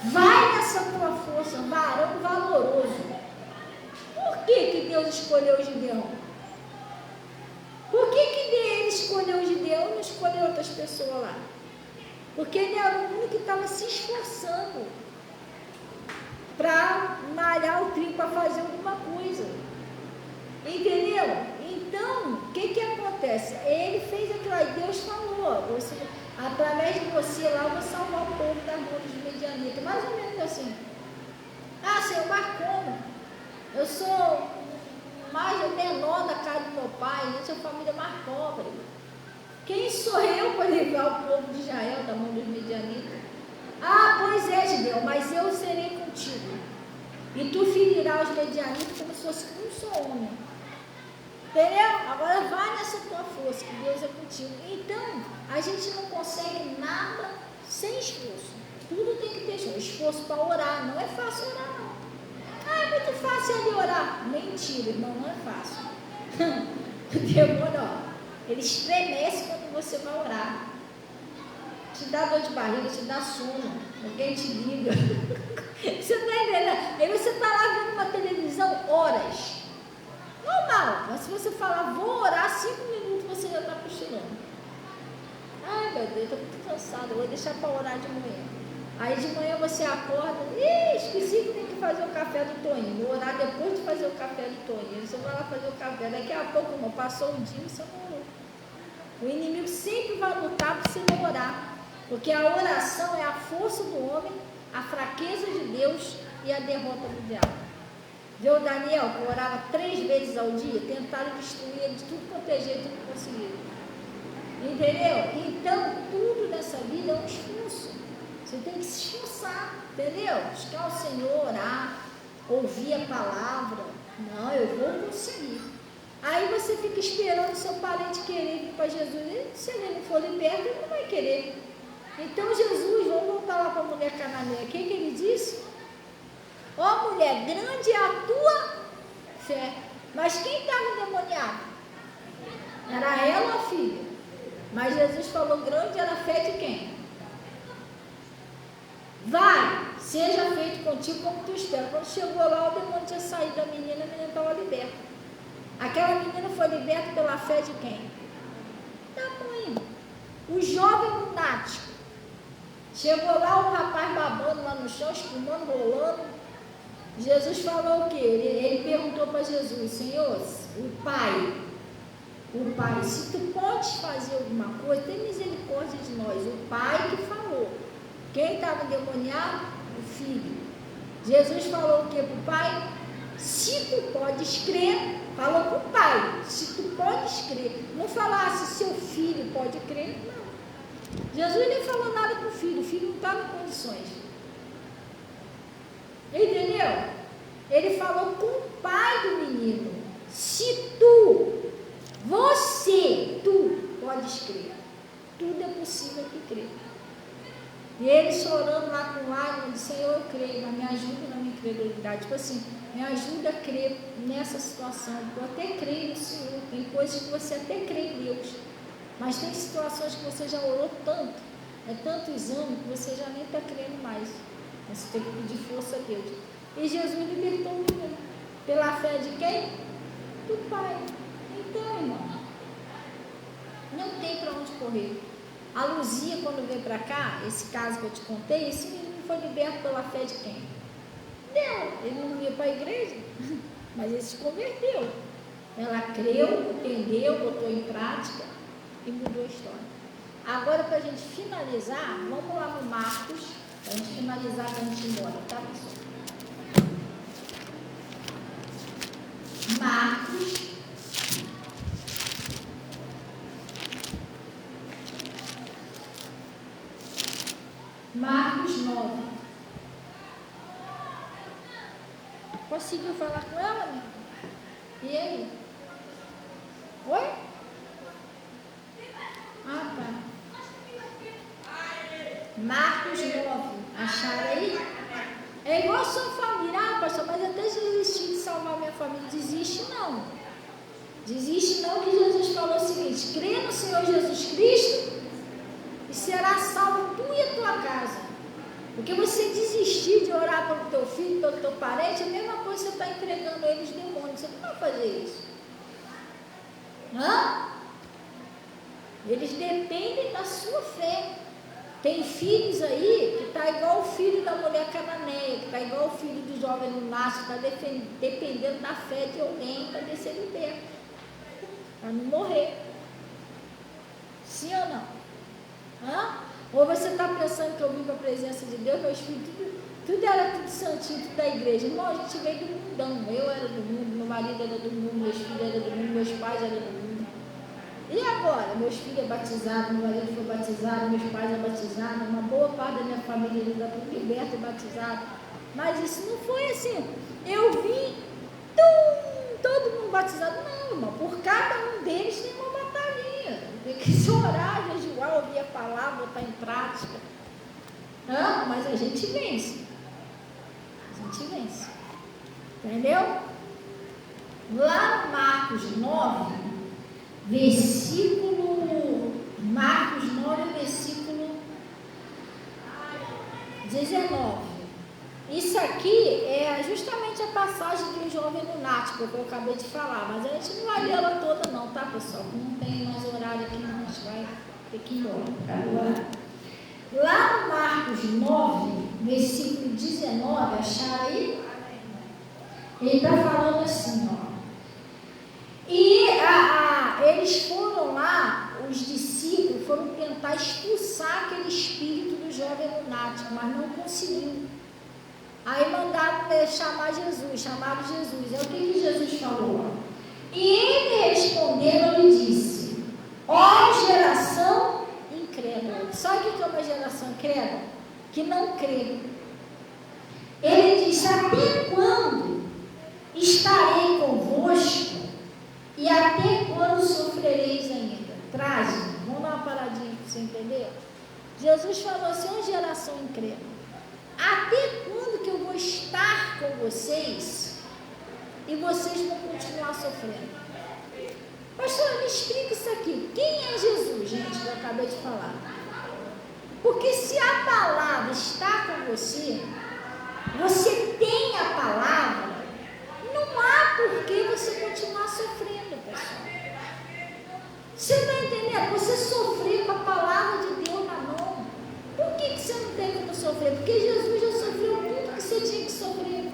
vai nessa tua força, varão valoroso. Por que Deus escolheu o Gideão? Por que ele escolheu o Gideão e não escolheu outras pessoas lá? Porque ele era o único que estava se esforçando para malhar o trigo, para fazer alguma coisa. Entendeu? Então, o que acontece? Ele fez aquilo aí, Deus falou, através de você lá, eu vou salvar o povo das mãos dos midianitas. Mais ou menos assim. Ah, Senhor, mas como? Eu sou mais menor da casa do meu pai, eu sou a família mais pobre. Quem sou eu para livrar o povo de Israel da mão dos midianitas? Ah, pois é, Gideão, mas eu serei contigo. E tu ferirás os midianitas como se fosse um só homem. Entendeu? Agora vai nessa tua força, que Deus é contigo. Então, a gente não consegue nada sem esforço. Tudo tem que ter esforço para orar. Não é fácil orar, não. Ah, é muito fácil ali orar. Mentira, irmão, não é fácil. O demônio, ó, ele estremece quando você vai orar. Te dá dor de barriga, te dá sono. Ninguém te liga. Você não está entendendo? Aí você está lá vendo uma televisão horas. Normal, mas se você falar, vou orar 5 minutos, você já está cochilando. Ai, meu Deus, estou muito cansada, vou deixar para orar de manhã. Aí de manhã você acorda, esqueci que tem que fazer o café do Toninho. Vou orar depois de fazer o café do Toninho. Você vai lá fazer o café, daqui a pouco, irmão, passou um dia e você não orou. O inimigo sempre vai lutar para você não orar, porque a oração é a força do homem, a fraqueza de Deus e a derrota do diabo. Viu o Daniel, que orava 3 vezes ao dia, tentaram destruir ele de tudo quanto é jeito, não conseguiram. Entendeu? Então, tudo nessa vida é um esforço. Você tem que se esforçar, entendeu? Buscar o Senhor, orar, ouvir a palavra. Não, eu vou conseguir. Aí você fica esperando o seu parente querer vir para Jesus. E se ele não for liberto, ele não vai querer. Então, Jesus, vamos voltar lá para a mulher cananeia. O que ele disse? Ó, mulher, grande é a tua fé. Mas quem estava endemoniado? Era ela, a filha. Mas Jesus falou, grande era a fé de quem? Vai, seja feito contigo como tu espera. Quando chegou lá, o demônio tinha saído da menina, a menina estava liberta. Aquela menina foi liberta pela fé de quem? Da mãe. O jovem lunático. Chegou lá, o rapaz babando lá no chão, espumando, rolando. Jesus falou o quê? Ele perguntou para Jesus, Senhor, o Pai, se tu podes fazer alguma coisa, tem misericórdia de nós. O Pai que falou. Quem estava endemoniado? O filho. Jesus falou o que para o pai? Se tu podes crer, falou para o pai, se tu podes crer. Não falasse seu filho pode crer, não. Jesus nem falou nada para o filho não estava em condições. Entendeu? Ele falou com o pai do menino, se tu podes crer, tudo é possível que crer. E ele chorando lá com lágrimas, disse, Senhor, eu creio, mas me ajuda na minha incredulidade. Tipo assim, me ajuda a crer nessa situação. Eu até creio no Senhor. Tem coisas que você até crê em Deus. Mas tem situações que você já orou tanto, é tanto exame que você já nem está crendo mais. Você tem que pedir força a Deus. E Jesus libertou o menino. Pela fé de quem? Do Pai. Então, irmão, não tem para onde correr. A Luzia, quando veio para cá, esse caso que eu te contei, esse menino foi liberto pela fé de quem? Dela. Ele não ia para a igreja, mas ele se converteu. Ela creu, entendeu, botou em prática e mudou a história. Agora, para a gente finalizar, vamos lá no Marcos, para a gente finalizar para a gente ir embora, tá, pessoal? Marcos 9. Conseguiu falar com ela, né? E aí? Oi? Ah, tá. Marcos 9. Acharam aí? É igual a sua família. Ah, pastor, mas até se desistir de salvar minha família. Desiste não. Desiste não, que Jesus falou o seguinte: crê no Senhor Jesus Cristo e será salvo tu e a tua casa. Porque você desistir de orar pelo teu filho, pelo teu parente, é a mesma coisa que você está entregando eles demônios. Você não vai fazer isso. Hã? Eles dependem da sua fé. Tem filhos aí que está igual o filho da mulher cananeia, que está igual o filho do jovem lunático, está dependendo da fé de alguém para ser liberto, para não morrer. Sim ou não? Hã? Ou você está pensando que eu vim para a presença de Deus, meus filhos, tudo era tudo santinho, tudo da igreja. Irmão, a gente veio do mundão. Eu era do mundo, meu marido era do mundo, meus filhos eram do mundo, meus pais eram do mundo. E agora? Meus filhos é batizado, meu marido foi batizado, meus pais é batizado, uma boa parte da minha família ainda foi liberta e batizado. Mas isso não foi assim. Eu vim, todo mundo batizado. Não, irmão, por cada um deles tem uma batalhinha. Tem que se orar, jejuar, ouvir a palavra, botar em prática. Não, mas a gente vence. A gente vence. Entendeu? Lá no Marcos 9, Marcos 9, versículo 19. Isso aqui é justamente a passagem do jovem lunático que eu acabei de falar, mas a gente não vai ler ela toda não, tá, pessoal? Não tem mais horário aqui, não, a gente vai ter que ir embora. Lá no Marcos 9, versículo 19, acharam aí? Ele está falando assim, ó. E eles foram lá, os discípulos foram tentar expulsar aquele espírito do jovem lunático, mas não conseguiu. Aí mandaram chamaram Jesus. É o que Jesus falou? E ele respondendo, lhe disse: ó geração incrédula. Sabe o que é uma geração incrédula? Que não crê. Ele disse: até quando estarei convosco? E até quando sofrereis ainda? Trágico. Vamos dar uma paradinha para você entender? Jesus falou assim: uma geração incrédula. Até quando que eu vou estar com vocês e vocês vão continuar sofrendo? Pastor, me explica isso aqui. Quem é Jesus, gente, que eu acabei de falar? Porque se a palavra está com você, você tem a palavra, não há por que você continuar sofrendo, pessoal. Você está entendendo? Você sofrer com a palavra de Deus na mão. Por que você não tem como sofrer? Porque Jesus já sofreu tudo que você tinha que sofrer.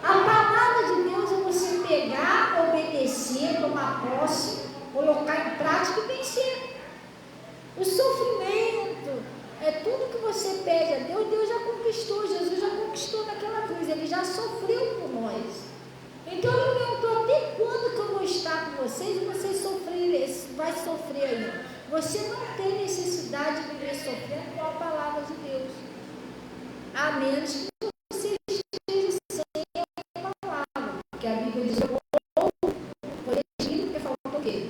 A palavra de Deus é você pegar, obedecer, tomar posse, colocar em prática e vencer. O sofrimento é tudo que você pede a Deus, Deus já conquistou, Jesus já conquistou naquela cruz, ele já sofreu por nós. Então ele perguntou: até quando que eu vou estar com vocês e vocês vai sofrer aí? Você não tem necessidade de viver sofrendo com a palavra de Deus, a menos que você esteja sem a palavra, porque a Bíblia diz: foi escrito, porque faltou o quê?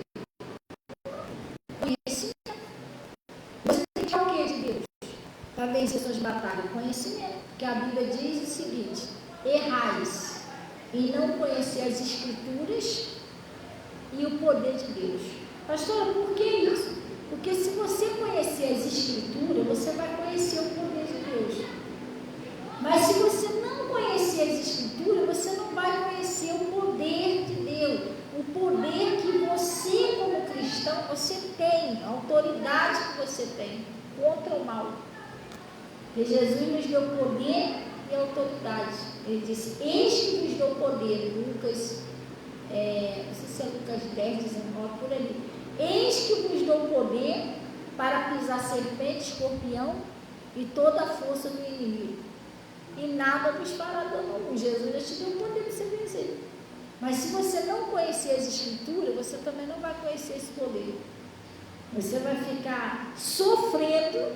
Conhecimento. Você tem que ter o quê de Deus para vencer suas batalhas? Conhecimento, porque a Bíblia diz o seguinte: errais em não conhecer as Escrituras e o poder de Deus. Pastora, por que isso? Porque se você conhecer as Escrituras, você vai conhecer o poder de Deus. Mas se você não conhecer as Escrituras, você não vai conhecer o poder de Deus. O poder que você, como cristão, você tem, a autoridade que você tem contra o mal. Porque Jesus nos deu poder e autoridade. Ele disse, eis que vos dou poder. Lucas, não sei se é Lucas 10, 19, por ali. Eis que vos dou poder para pisar serpente, escorpião e toda a força do inimigo. E nada vos fará dano algum. Jesus já te deu o poder para você vencer. Mas se você não conhecer as Escrituras, você também não vai conhecer esse poder. Você vai ficar sofrendo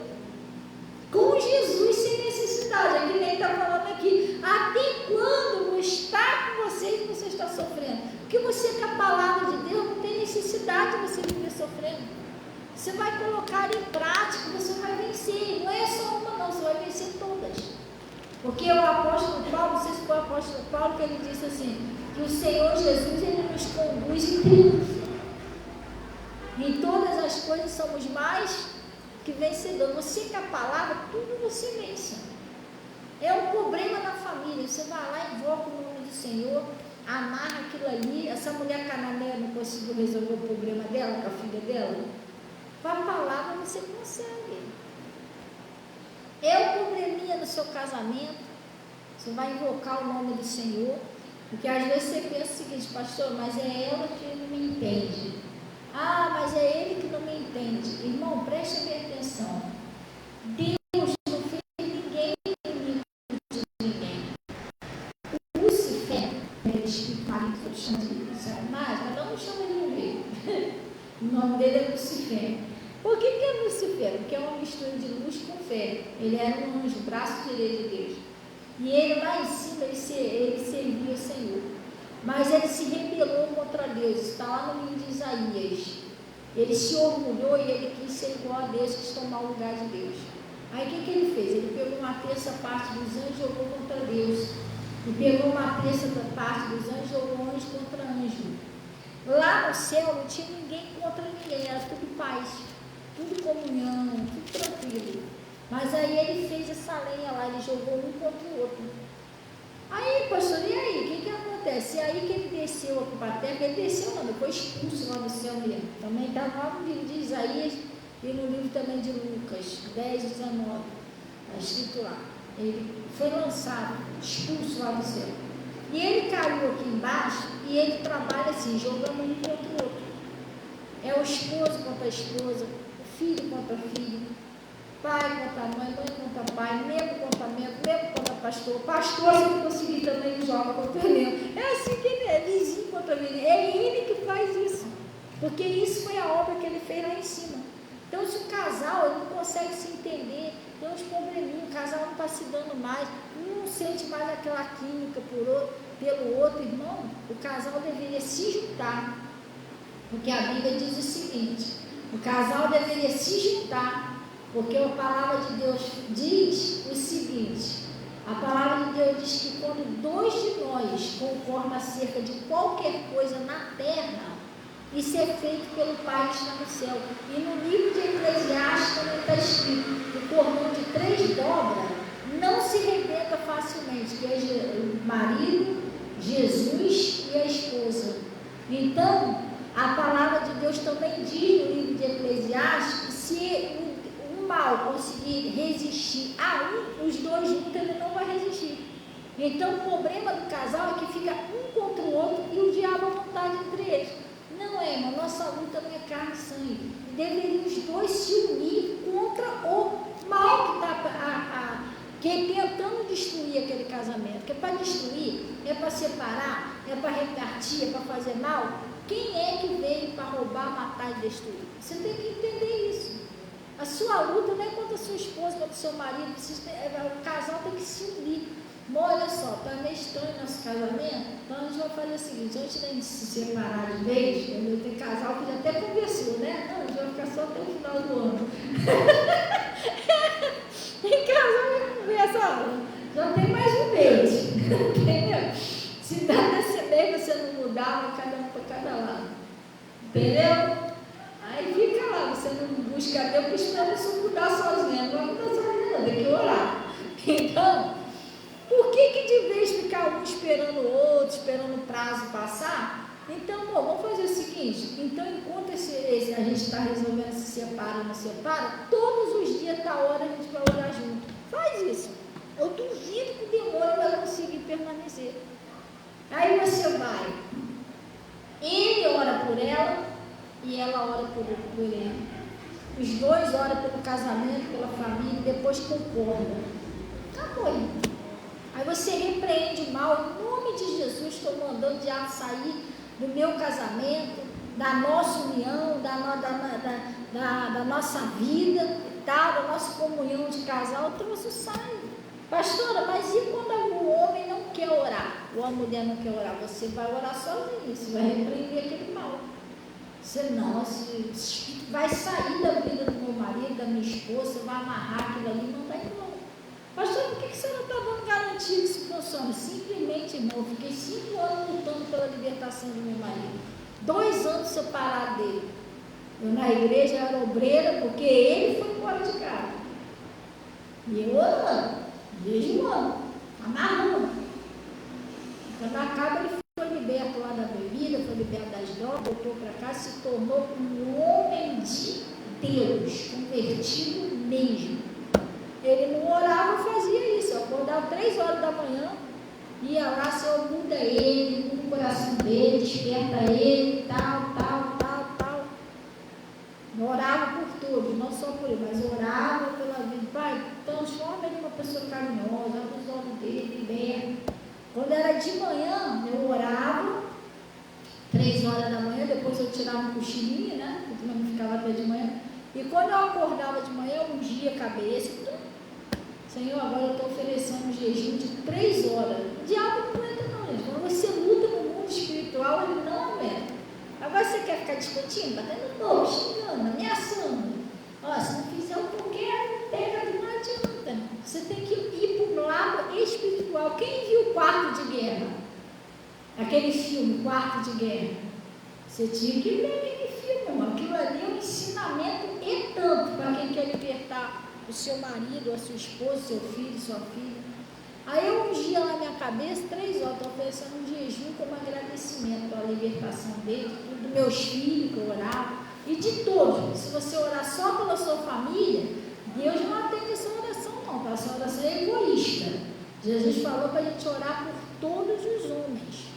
com Jesus sem necessidade. É que nem está falando aqui. Até quando vou estar com vocês e você está sofrendo? Porque você com a palavra de Deus não tem necessidade de você viver sofrendo. Você vai colocar em prática, você vai vencer. Não é só uma não, você vai vencer todas. Porque o apóstolo Paulo, não sei se foi o apóstolo Paulo que ele disse assim, que o Senhor Jesus, ele nos conduz em triunfo. Em todas as coisas somos mais que vencedores. Você com a palavra, tudo você vence. É um problema na família. Você vai lá, invoca o nome do Senhor, amarra aquilo ali. Essa mulher cananeia não conseguiu resolver o problema dela, com a filha dela. Com a palavra você consegue. É um probleminha no seu casamento. Você vai invocar o nome do Senhor. Porque às vezes você pensa o seguinte, pastor, mas é ela que não me entende. Ah, mas é ele que não me entende. Irmão, preste bem atenção. Deus não fez ninguém inimigo de ninguém. O Lucifer, ele espírito maligno, que eu chamo de Satanás, mas não chama ele de o nome dele é Lucifer. Por que é Lucifer? Porque é uma mistura de luz com fé. Ele era um anjo, braço direito de Deus. E ele lá em cima, ele servia o Senhor. Mas ele se rebelou contra Deus. Está lá no livro de Isaías. Ele se orgulhou e ele quis ser igual a Deus, quis tomar o lugar de Deus. Aí o que ele fez? Ele pegou uma terça parte dos anjos e jogou contra Deus. E pegou uma terça da parte dos anjos e jogou anjo contra anjo. Lá no céu não tinha ninguém contra ninguém, era tudo paz, tudo comunhão, tudo tranquilo. Mas aí ele fez essa lenha lá, ele jogou um contra o outro. Aí, pastor, e aí? O que acontece? E aí que ele desceu aqui para a terra, ele desceu não, ele foi expulso lá do céu mesmo. Também estava lá no livro de Isaías e no livro também de Lucas, 10, 19, está escrito lá. Ele foi lançado, expulso lá do céu. E ele caiu aqui embaixo e ele trabalha assim, jogando um contra o outro. É o esposo contra a esposa, o filho contra o filho, pai contra mãe, mãe contra pai, membro contra membro, membro contra pastor, pastor se não conseguir também joga contra membro. É assim que ele é, vizinho contra vizinho. É ele que faz isso, porque isso foi a obra que ele fez lá em cima. Então se o casal ele não consegue se entender, tem uns probleminhas, o casal não está se dando mais, não sente mais aquela química pelo outro, irmão, o casal deveria se juntar, porque a Bíblia diz o seguinte, o casal deveria se juntar, porque a palavra de Deus diz o seguinte, a palavra de Deus diz que quando dois de nós concordam acerca de qualquer coisa na terra, isso é feito pelo Pai que está no céu. E no livro de Eclesiastes também está escrito, o cordão de 3 dobras não se rebenta facilmente, que é o marido, Jesus e a esposa. Então, a palavra de Deus também diz no livro de Eclesiastes que se o mal conseguir resistir a os dois juntos, ele não vai resistir. Então, o problema do casal é que fica um contra o outro e o diabo à vontade entre eles. Não é, irmão, nossa luta não é carne e sangue. Deveriam os dois se unir contra o mal que está tentando destruir aquele casamento. Porque para destruir, é para separar, é para repartir, é para fazer mal. Quem é que veio para roubar, matar e destruir? Você tem que entender isso. A sua luta não é contra a sua esposa, contra o seu marido. O casal tem que se unir. Bom, olha só, está meio estranho nosso casamento, então a gente vai fazer o seguinte, antes de a gente se separar de vez, tem casal que já até conversou, né? Não, a gente vai ficar só até o final do ano. Tem casal que conversa, ó, já tem mais um mês, entendeu? Se dá nesse mês você não mudar, vai cada um para cada lado, entendeu? Aí fica lá, você não busca Deus, porque espera você mudar sozinha, não vai mudar sozinha, não, tem que orar. Então, por que de vez ficar um esperando o outro, esperando o prazo passar, Então, amor, vamos fazer o seguinte, então enquanto a gente está resolvendo se separa ou não separa, todos os dias tá hora a gente vai orar junto. Faz isso. Eu duvido que demore para conseguir permanecer. Aí você vai, ele ora por ela e ela ora por ele. Os dois oram pelo casamento, pela família, e depois concordam. Acabou aí. Aí você repreende o mal, em nome de Jesus, estou mandando o diabo sair do meu casamento, da nossa união, da nossa vida, da nossa comunhão de casal, o troço sai. Pastora, mas e quando o homem não quer orar? Ou a mulher não quer orar? Você vai orar sozinho, você vai repreender aquele mal. Senão, esse espírito vai sair da vida do meu marido, da minha esposa, vai amarrar aquilo ali e não vai embora. Pastor, por que você não está dando garantia que isso funciona? Simplesmente, irmão, eu fiquei 5 anos lutando pela libertação do meu marido. 2 anos separado dele. Eu na igreja era obreira porque ele foi embora de casa. E eu orando, jejuando, amarrando. Quando acaba, ele foi liberto lá da bebida, foi liberto das drogas, voltou para cá, se tornou um homem de Deus, convertido mesmo. Ele não orava, fazia isso. Eu acordava 3 horas da manhã, ia lá, Senhor, muda ele, muda o coração dele, desperta ele, tal. Eu orava por tudo, não só por ele, mas orava pela vida. Pai, transforma ele em uma pessoa carinhosa, abre os olhos dele, liberta. Quando era de manhã, eu orava, 3 horas da manhã, depois eu tirava um cochilinho, né? Porque eu não ficava até de manhã. E quando eu acordava de manhã, eu ungia a cabeça. Senhor, agora eu estou oferecendo um jejum de 3 horas. O diabo não aguenta não, gente. Quando você luta no mundo espiritual, ele não aguenta. Agora você quer ficar discutindo, batendo novo, xingando, ameaçando. Ó, se não fizer o que eu quero, pega, não adianta. Você tem que ir para o lado espiritual. Quem viu Quarto de Guerra? Aquele filme, Quarto de Guerra. Você tinha que ver aquele filme, irmão. Aquilo ali é um ensinamento e tanto para quem quer libertar o seu marido, a sua esposa, seu filho, sua filha. Aí eu ungia lá minha cabeça, 3 horas, estou oferecendo um jejum como agradecimento pela libertação dele, dos meus filhos que eu orava, e de todos. Se você orar só pela sua família, Deus não atende essa oração não, essa oração é egoísta. Jesus falou para a gente orar por todos os homens.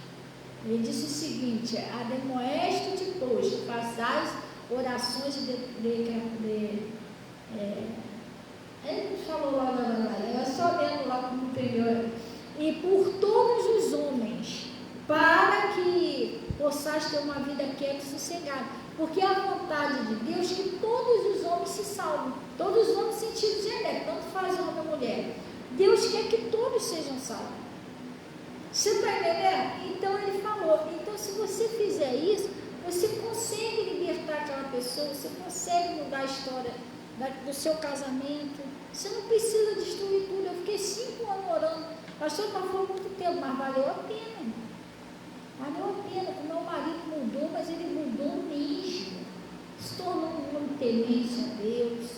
Ele disse o seguinte: ademoeste de todos, façais orações ele falou lá, é só lendo lá como anterior. E por todos os homens, para que possais ter uma vida quieta e sossegada. Porque a vontade de Deus é que todos os homens se salvem. Todos os homens sentido genérico, tanto faz homem ou mulher. Deus quer que todos sejam salvos. Você está entendendo? Então ele falou, então se você fizer isso, você consegue libertar aquela pessoa, você consegue mudar a história do seu casamento. Você não precisa destruir tudo. Eu fiquei 5 anos orando. Pastor, não foi muito tempo, mas valeu a pena. Valeu a pena. O meu marido mudou, mas ele mudou mesmo. Se tornou um homem temente a Deus,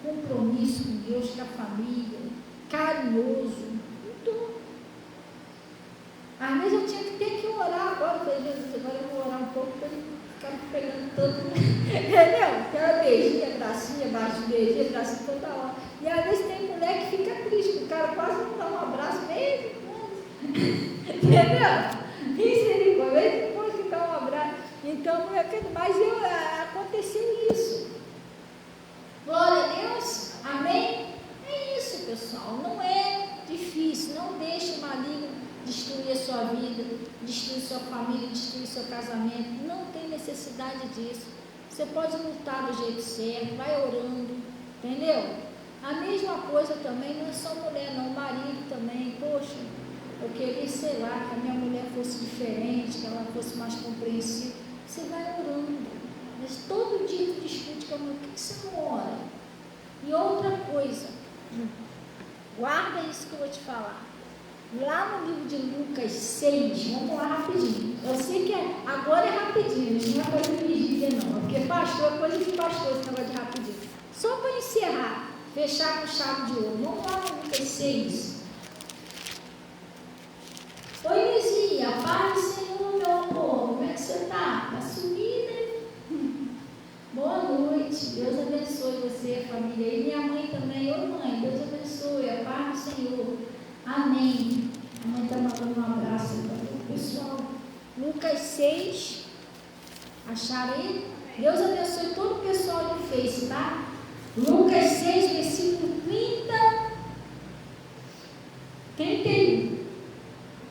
compromisso com Deus, com a família, carinhoso. Mudou. Às vezes eu tinha que ter que orar agora. Eu falei, Jesus, agora eu vou orar um pouco para ele ficar me pegando tanto. Entendeu? Aquela beijinha, bracinha, beijinha, bracinha toda hora. E às vezes tem mulher que fica triste, o cara quase não dá um abraço, mesmo. Entendeu? Misericórdia, mesmo depois que dá um abraço. Então, mas aconteceu isso. Glória a Deus. Amém? É isso, pessoal. Não é difícil. Não deixe o maligno destruir a sua vida, destruir sua família, destruir seu casamento. Não tem necessidade disso. Você pode lutar do jeito certo, vai orando, entendeu? A mesma coisa também, não é só mulher não, o marido também. Poxa, eu queria, sei lá, que a minha mulher fosse diferente, que ela fosse mais compreensiva. Você vai orando, mas todo dia tu discute com a mulher, por que você não ora? E outra coisa, guarda isso que eu vou te falar. Lá no livro de Lucas 6, vamos lá rapidinho. Eu sei que agora é rapidinho, isso não é coisa de vigília não, porque pastor é coisa de pastor, esse negócio de rapidinho. Só para encerrar, fechar com chave de ouro. Vamos lá no Lucas 6. Oi, Lizinha, paz do Senhor, meu amor, como é que Amém. A mãe está mandando um abraço para o pessoal. Lucas 6. Acharam aí? Deus abençoe todo o pessoal do Face, tá? Lucas 6, versículo 31.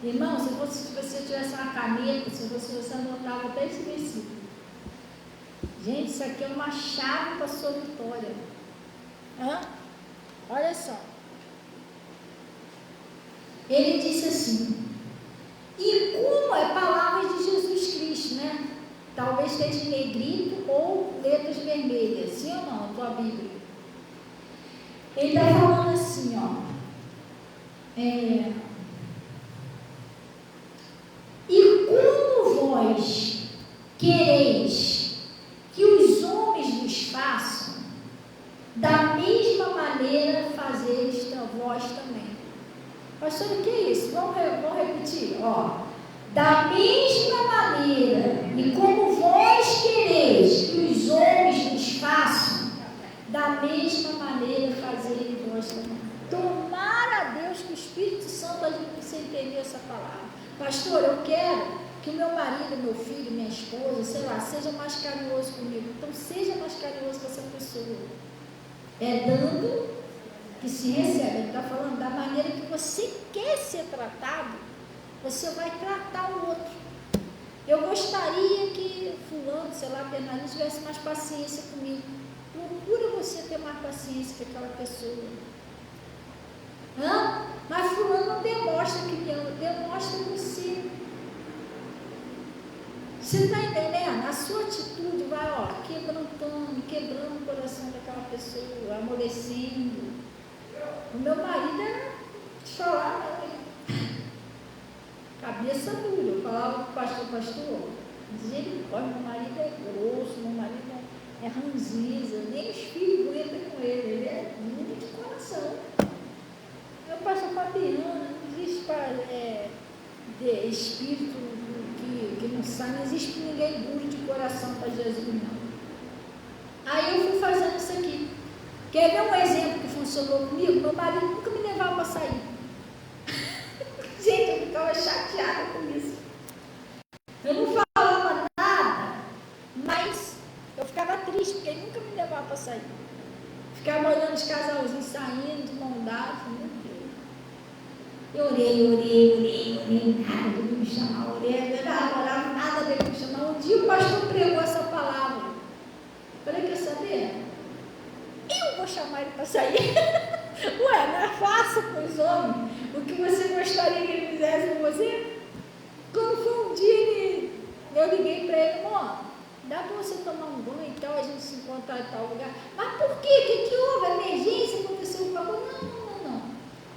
Irmão, se você tivesse uma caneta, se você anotava até esse versículo. Gente, isso aqui é uma chave para a sua vitória. Olha só. Ele disse assim, e como é palavra de Jesus Cristo, né? Talvez esteja em negrito ou letras vermelhas, sim ou não, a tua Bíblia. Ele está falando assim, ó. E como vós quereis que os homens vos façam, da mesma maneira fazeis vós também. Pastor, o que é isso? Vamos repetir, ó. Da mesma maneira, e como vós quereis que os homens vos façam, da mesma maneira fazeis vós também. Tomara a Deus que o Espírito Santo ajude você a entender essa palavra. Pastor, eu quero que o meu marido, meu filho, minha esposa, sei lá, seja mais carinhoso comigo. Então seja mais carinhoso com essa pessoa. É dando que se recebe. Ele está falando da maneira que você quer ser tratado. Você vai tratar o outro. Eu gostaria que fulano, sei lá, Bernardo, tivesse mais paciência comigo. Procura você ter mais paciência com aquela pessoa. Mas fulano não demonstra que me ama, demonstra você. Você está entendendo? A sua atitude vai, quebrando o coração daquela pessoa, amolecendo. O meu marido era de falar, cabeça dura. Eu falava para o pastor, misericórdia, meu marido é grosso, meu marido é ranziza, nem os filhos aguentam com ele é duro de coração. Eu passo Fabiana, não existe de espírito que não sai, não existe ninguém duro de coração para Jesus, não. Aí eu fui fazendo isso aqui. Quer ver um exemplo que funcionou comigo? Meu marido nunca me levava para sair. Gente, eu ficava chateada com isso. Eu não falava nada, mas eu ficava triste, porque ele nunca me levava para sair. Ficava olhando os casalzinhos saindo, de mão dada, meu Deus. Eu orei, nada dele me chamar, orei, nada dele me chamar. Um dia o pastor pregou essa palavra. Falei, quer saber? Eu vou chamar ele para sair. Ué, não é fácil com os homens o que você gostaria que ele fizesse com você? Quando foi um dia, eu liguei para ele, dá para você tomar um banho e tal, a gente se encontrar em tal lugar. Mas por quê? O que houve? Emergência? Aconteceu alguma coisa? Não.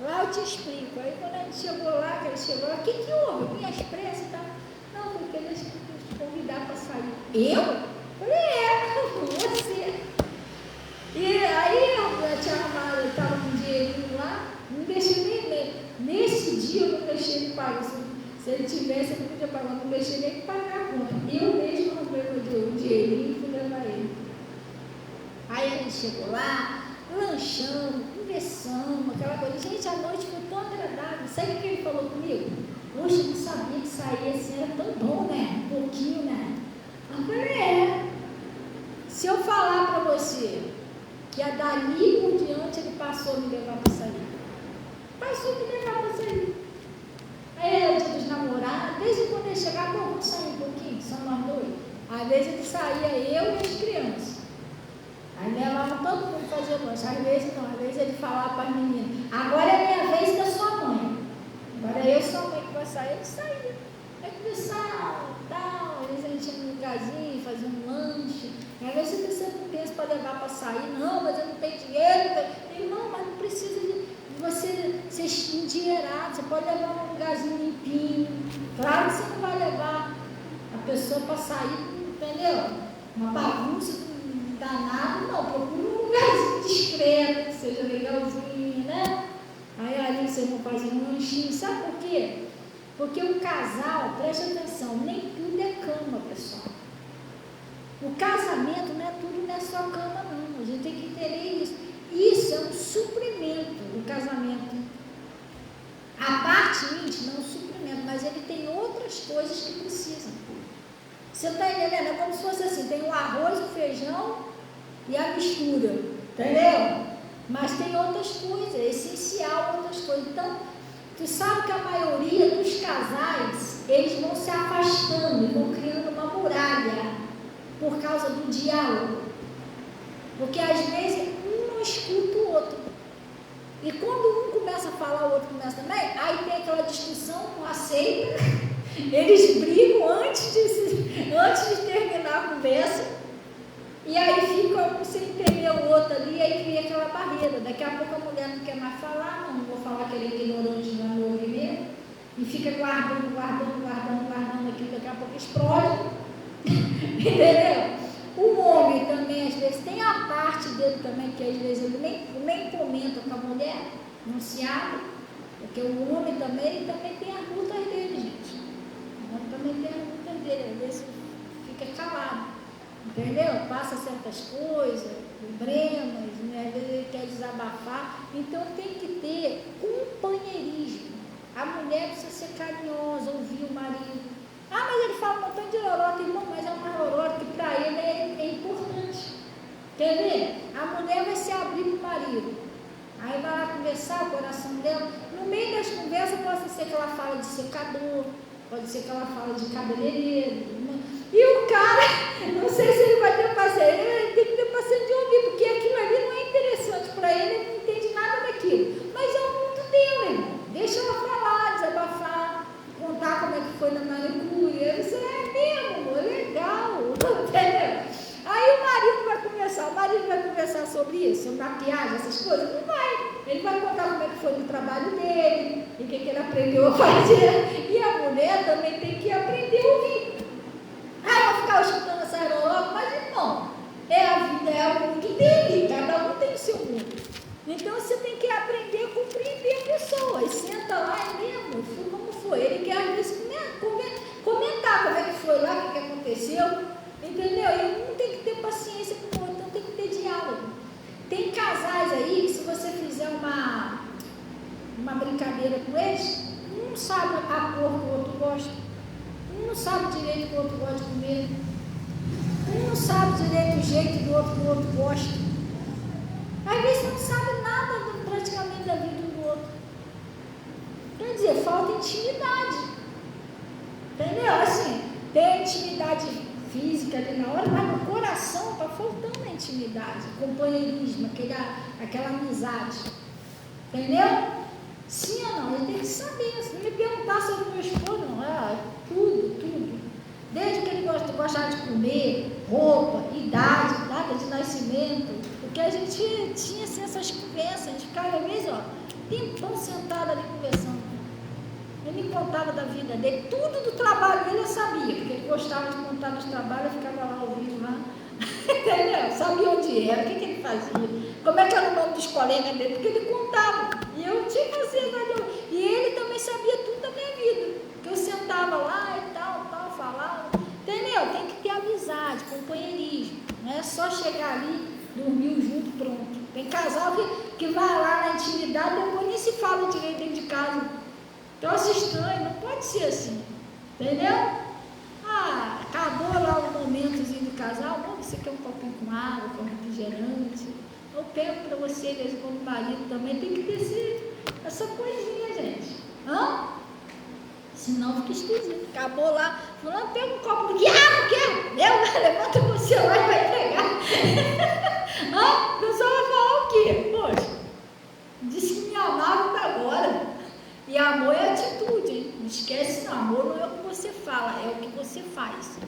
Lá eu te explico. Aí quando a gente chegou lá, o que houve? Minhas pressas e tal. Não, porque eles te convidar para sair. Eu? Falei, você. E aí eu tinha arrumado, eu estava com um dinheirinho lá, não deixei nem ler. Nesse dia eu não deixei ele pagar. Se ele tivesse, ele podia pagar, não deixei nem pagar a conta. Eu mesmo arrumei o dinheirinho e fui levar ele. Aí a gente chegou lá, lanchamos, conversamos, aquela coisa. Gente, a noite foi tão agradável. Sabe o que ele falou comigo? Poxa, eu não sabia que sair assim era tão bom, né? Um pouquinho, né? Eu falei, se eu falar para você que dali por diante ele passou a me levar para sair. Aí era o dia dos namorados, desde quando ele chegava, vamos sair um pouquinho, só nós dois. Às vezes ele saía, eu e as crianças. Aí levava todo mundo fazer lanche. Às vezes não, às vezes ele falava para as meninas, agora é minha vez da sua mãe. Agora eu sou a mãe que vai sair, ele saía. Aí conversava, tal, às vezes a gente ia num lugarzinho, fazia um lanche. Às vezes você precisa de um tempo para levar para sair, não, mas eu não tenho dinheiro. Irmão, mas não precisa de você ser endinheirado, você pode levar um lugarzinho limpinho. Claro que você não vai levar a pessoa para sair, entendeu? Uma bagunça danada, não, procura um lugarzinho discreto, que seja legalzinho, né? Aí ali vocês vão fazer um lanchinho, sabe por quê? Porque o casal, preste atenção, nem tudo é cama, pessoal. O casamento não é tudo, não é só cama, não. A gente tem que entender isso. Isso é um suprimento do casamento. parte íntima é um suprimento, mas ele tem outras coisas que precisam. Você está entendendo? É como se fosse assim, tem o arroz, o feijão e a mistura, entendeu? Mas tem outras coisas, é essencial outras coisas. Então, tu sabe que a maioria dos casais, eles vão se afastando e vão criando uma muralha por causa do diálogo. Porque às vezes um não escuta o outro. E quando um começa a falar, o outro começa também, aí tem aquela discussão, não aceita, eles brigam antes de terminar a conversa, e aí fica um sem entender o outro ali, aí cria aquela barreira. Daqui a pouco a mulher não quer mais falar, não vou falar que ele é ignorante, não é meu ouvir mesmo, e fica guardando aquilo, daqui a pouco explode. Entendeu? O homem também, às vezes, tem a parte dele também, que às vezes ele nem comenta com a mulher, não se abre, porque o homem também tem as lutas dele, gente. O homem também tem as lutas dele, às vezes fica calado, entendeu? Passa certas coisas, problemas, né? Às vezes ele quer desabafar, então tem que ter companheirismo. A mulher precisa ser carinhosa, ouvir o marido. Ah, mas ele fala um montão de lorota, irmão, mas é uma lorota que para ele é importante. Quer ver? A mulher vai se abrir para o marido. Aí vai lá conversar o coração dela. No meio das conversas pode ser que ela fala de secador, pode ser que ela fala de cabeleireiro. E o cara, não sei se ele vai ter paciência, ele tem que ter paciência de ouvir, porque aquilo ali não é interessante para ele, ele não entende nada daquilo. Mas é o mundo dele, irmão. Deixa ela falar, desabafar, contar como é que foi na manicure. Isso é mesmo, legal, entendeu? Aí o marido vai conversar sobre isso, sobre maquiagem, essas coisas? Não vai. Ele vai contar como é que foi no trabalho dele, e o que ele aprendeu a fazer. E a mulher também tem que aprender a ouvir. Ah, vou ficar escutando essa aerola, mas irmão, é a vida, é o mundo dele, cada um tem o seu mundo. Então você tem que aprender a compreender a pessoa. E senta lá e mesmo, como foi. Ele quer às vezes comentar como é que foi lá, o que aconteceu. Entendeu? E um tem que ter paciência com o outro, então tem que ter diálogo. Tem casais aí que se você fizer uma brincadeira com eles, um não sabe a cor que o outro gosta, um não sabe direito o que o outro gosta de comer, um não sabe direito o jeito do outro que o outro gosta. Às vezes você não sabe nada praticamente da vida um do outro. Quer dizer, falta intimidade. Entendeu? Assim, tem intimidade física ali na hora, mas no coração está faltando a intimidade, companheirismo, aquela amizade. Entendeu? Sim ou não? Ele tem que saber. Se não me perguntar sobre o meu esposo, não, tudo. Desde que ele gostava de comer, roupa, idade, data de nascimento, porque a gente tinha assim, essas conversas, a gente ficava às vezes, tempão sentado ali conversando. Ele me contava da vida dele, tudo do trabalho dele eu sabia, porque ele gostava de contar nos trabalhos, eu ficava lá ouvindo lá, entendeu? Sabia onde era, o que ele fazia, como é que era o nome dos colegas dele, porque ele contava, e eu tinha que fazer, e ele também sabia tudo da minha vida, porque eu sentava lá e tal, falava, entendeu? Tem que ter amizade, companheirismo, não é só chegar ali, dormir junto, pronto. Tem casal que vai lá na intimidade, depois nem se fala direito dentro de casa. Troço estranho, não pode ser assim, entendeu? Acabou lá o momentozinho do casal, você quer um copinho com água, com refrigerante, eu pego para você, mesmo como marido também, tem que ter essa coisinha, gente. Senão fica esquisito. Acabou lá, fulano, pega um copo de água, quero, levanta o celular e vai pegar. O pessoal vai falar o quê? Poxa, disse que me amava até agora. E amor é atitude, hein? Não esquece, não. Amor não é o que você fala, é o que você faz.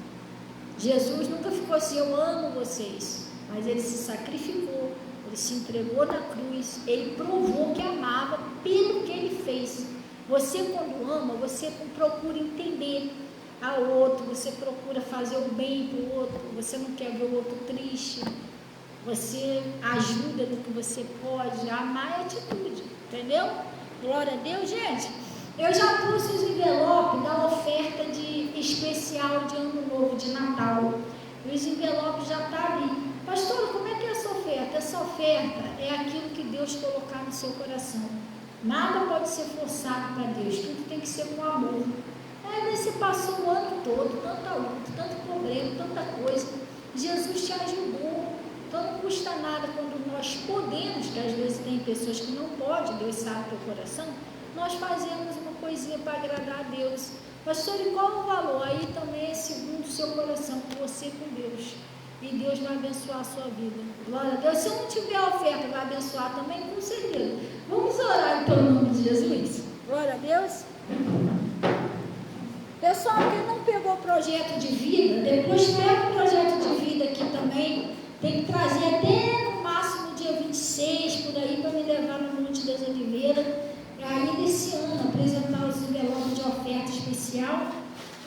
Jesus nunca ficou assim, eu amo vocês. Mas ele se sacrificou, ele se entregou na cruz, ele provou que amava pelo que ele fez. Você, quando ama, você procura entender ao outro, você procura fazer o bem para o outro, você não quer ver o outro triste, você ajuda no que você pode. Amar é atitude, entendeu? Glória a Deus, gente. Eu já trouxe os envelopes da oferta especial de Ano Novo, de Natal. E os envelopes já estão ali. Pastor, como é que é essa oferta? Essa oferta é aquilo que Deus colocar no seu coração. Nada pode ser forçado para Deus, tudo tem que ser com amor. Aí você passou o ano todo, tanta luta, tanto problema, tanta coisa. Jesus te ajudou. Então não custa nada quando nós podemos, que às vezes tem pessoas que não podem, Deus sabe o teu coração, nós fazemos uma coisinha para agradar a Deus. Mas sobre qual o valor? Aí também é segundo o seu coração, com você e com Deus. E Deus vai abençoar a sua vida. Glória a Deus. Se eu não tiver oferta, vai abençoar também, com certeza. Vamos orar então, em nome de Jesus. Glória a Deus. Pessoal, quem não pegou o projeto de vida, depois pega o projeto de vida aqui também. Tem que trazer até no máximo dia 26, por aí, para me levar no Monte das Oliveiras. Aí desse ano, apresentar os envelopes de oferta especial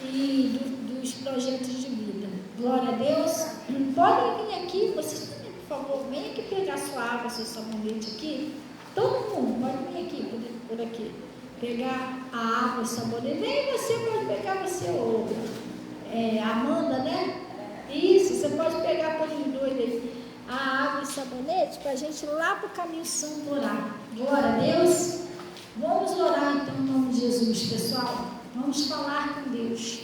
e dos projetos de vida. Glória a Deus. Podem vir aqui, vocês também, por favor, venham aqui pegar sua água, seu sabonete aqui. Todo mundo pode vir aqui, por aqui. Pegar a água e sabonete. Vem você, pode pegar você, ou Amanda, né? Isso, você pode pegar por os dois aí. A água e sabonete para a gente ir lá para o caminho santo orar. Glória a Deus. Vamos orar então em nome de Jesus, pessoal. Vamos falar com Deus.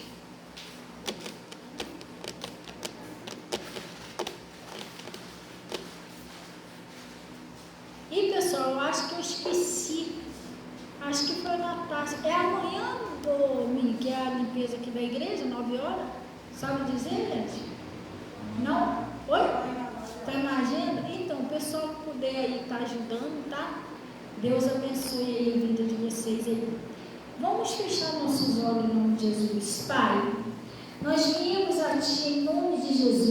E pessoal, eu acho que eu esqueci. Acho que foi na taça. É amanhã, que é a limpeza aqui da igreja, 9 horas? Sabe dizer, gente? Não? Oi? Está na agenda? Então, o pessoal que puder aí estar ajudando, tá? Deus abençoe aí a vida de vocês aí. Vamos fechar nossos olhos em nome de Jesus. Pai, nós viemos a Ti em nome de Jesus.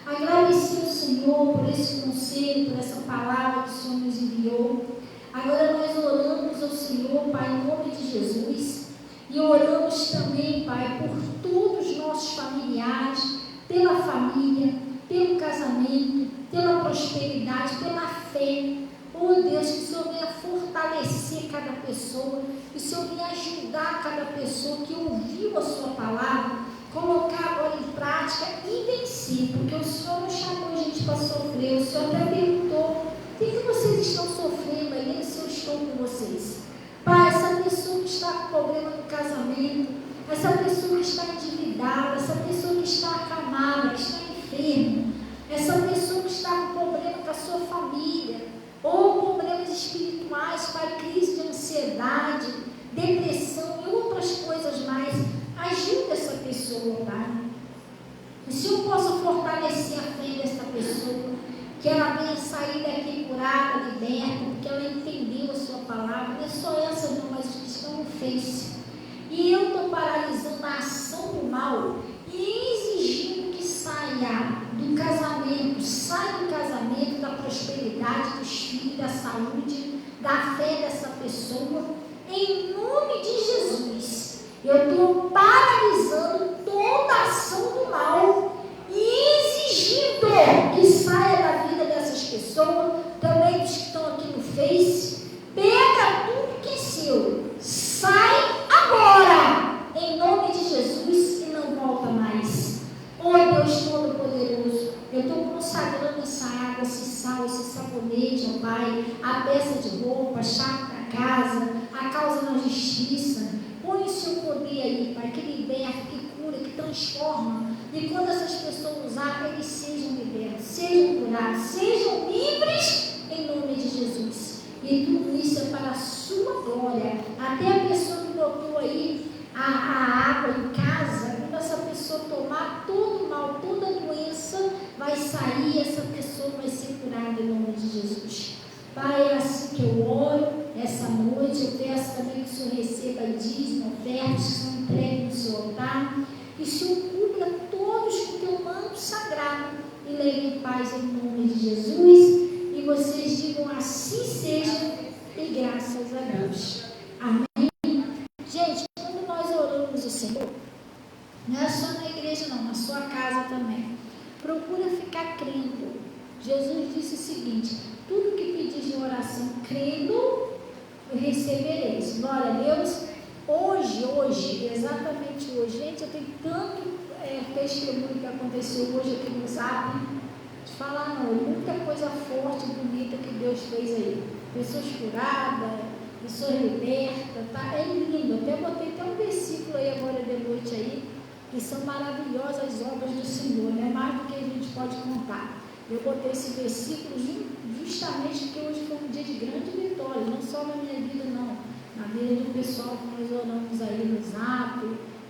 Agradecer ao Senhor por esse conselho, por essa palavra que o Senhor nos enviou. Agora nós oramos ao Senhor, Pai, em nome de Jesus. E oramos também, Pai, por todos os nossos familiares, pela família, pelo casamento, pela prosperidade, pela fé. Oh Deus, que o Senhor venha fortalecer cada pessoa, que o Senhor venha ajudar cada pessoa que ouviu a sua palavra, colocar agora em prática e vencer, porque o Senhor não chamou a gente para sofrer. O Senhor até perguntou: o que vocês estão sofrendo aí? Ele disse: eu estou com vocês. Pai, essa pessoa que está com problema no casamento, essa pessoa que está endividada, essa pessoa que está acamada, que está enferma, essa pessoa que está com problema com a sua família, ou problemas espirituais, Pai, crise de ansiedade, depressão e outras coisas mais, ajuda essa pessoa, Pai. Que o Senhor possa fortalecer a fé dessa pessoa, que ela venha sair daqui curada, liberta, porque ela entendeu a sua palavra. Não é só essa não, mas os que estão no Face. E eu estou paralisando a ação do mal e exigindo que saia do casamento, da prosperidade dos filhos, da saúde, da fé dessa pessoa, em nome de Jesus. Eu estou paralisando toda a ação do mal e exigindo que saia da vida dessas pessoas, também dos que estão aqui no Face. Pega tudo que é seu, sai agora, em nome de Jesus, e não volta mais. Oh Deus Todo-Poderoso, eu estou consagrando essa água, esse sal, esse sabonete, ó Pai, a peça de roupa, a chave da casa, a causa na justiça. Põe o seu poder aí, Pai, que liberta, que cura, que transforma. E quando essas pessoas usarem, eles sejam libertos, sejam curados, sejam livres, em nome de Jesus. E tudo isso é para a sua glória. Até a pessoa que botou aí a água em casa, quando essa pessoa tomar, todo mal, toda doença vai sair, essa pessoa vai ser curada em nome de Jesus. Pai, é assim que eu oro essa noite. Eu peço também que o Senhor receba dízimo, ofertas que são entregues no seu altar. Que o Senhor cubra todos com o teu manto sagrado e leve em paz em nome de Jesus. E vocês digam: assim seja, e graças a Deus. Amém? Gente, quando nós oramos o Senhor, não é só na igreja não, na sua casa também. Procura ficar crendo. Jesus disse o seguinte: tudo que pedis em oração, crendo, recebereis. Glória a Deus. Hoje, exatamente hoje, gente, eu tenho tanto testemunho que aconteceu hoje aqui no Zap, falar não, muita coisa forte, bonita que Deus fez aí. Pessoas curadas, pessoas libertas, tá? É lindo. Até botei um versículo aí agora de noite aí, que são maravilhosas as obras do Senhor, né? Mais do que a gente pode contar. Eu botei esse versículo justamente porque hoje foi um dia de grande vitória, não só na minha vida não, na vida do pessoal que nós oramos aí no Zap,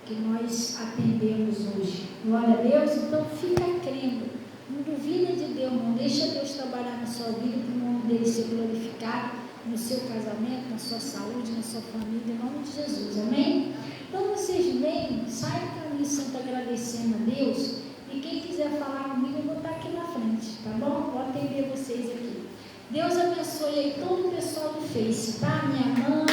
que nós atendemos hoje. Glória a Deus. Então fica crendo, não duvida de Deus, não deixa Deus trabalhar na sua vida, para o nome dele ser glorificado no seu casamento, na sua saúde, na sua família, em nome de Jesus, amém? Então vocês vêm, saem do caminho santo agradecendo a Deus, e quem quiser falar comigo, eu vou estar aqui na frente, tá bom? Vou atender vocês aqui. Deus abençoe aí todo o pessoal do Face, tá? Minha mãe,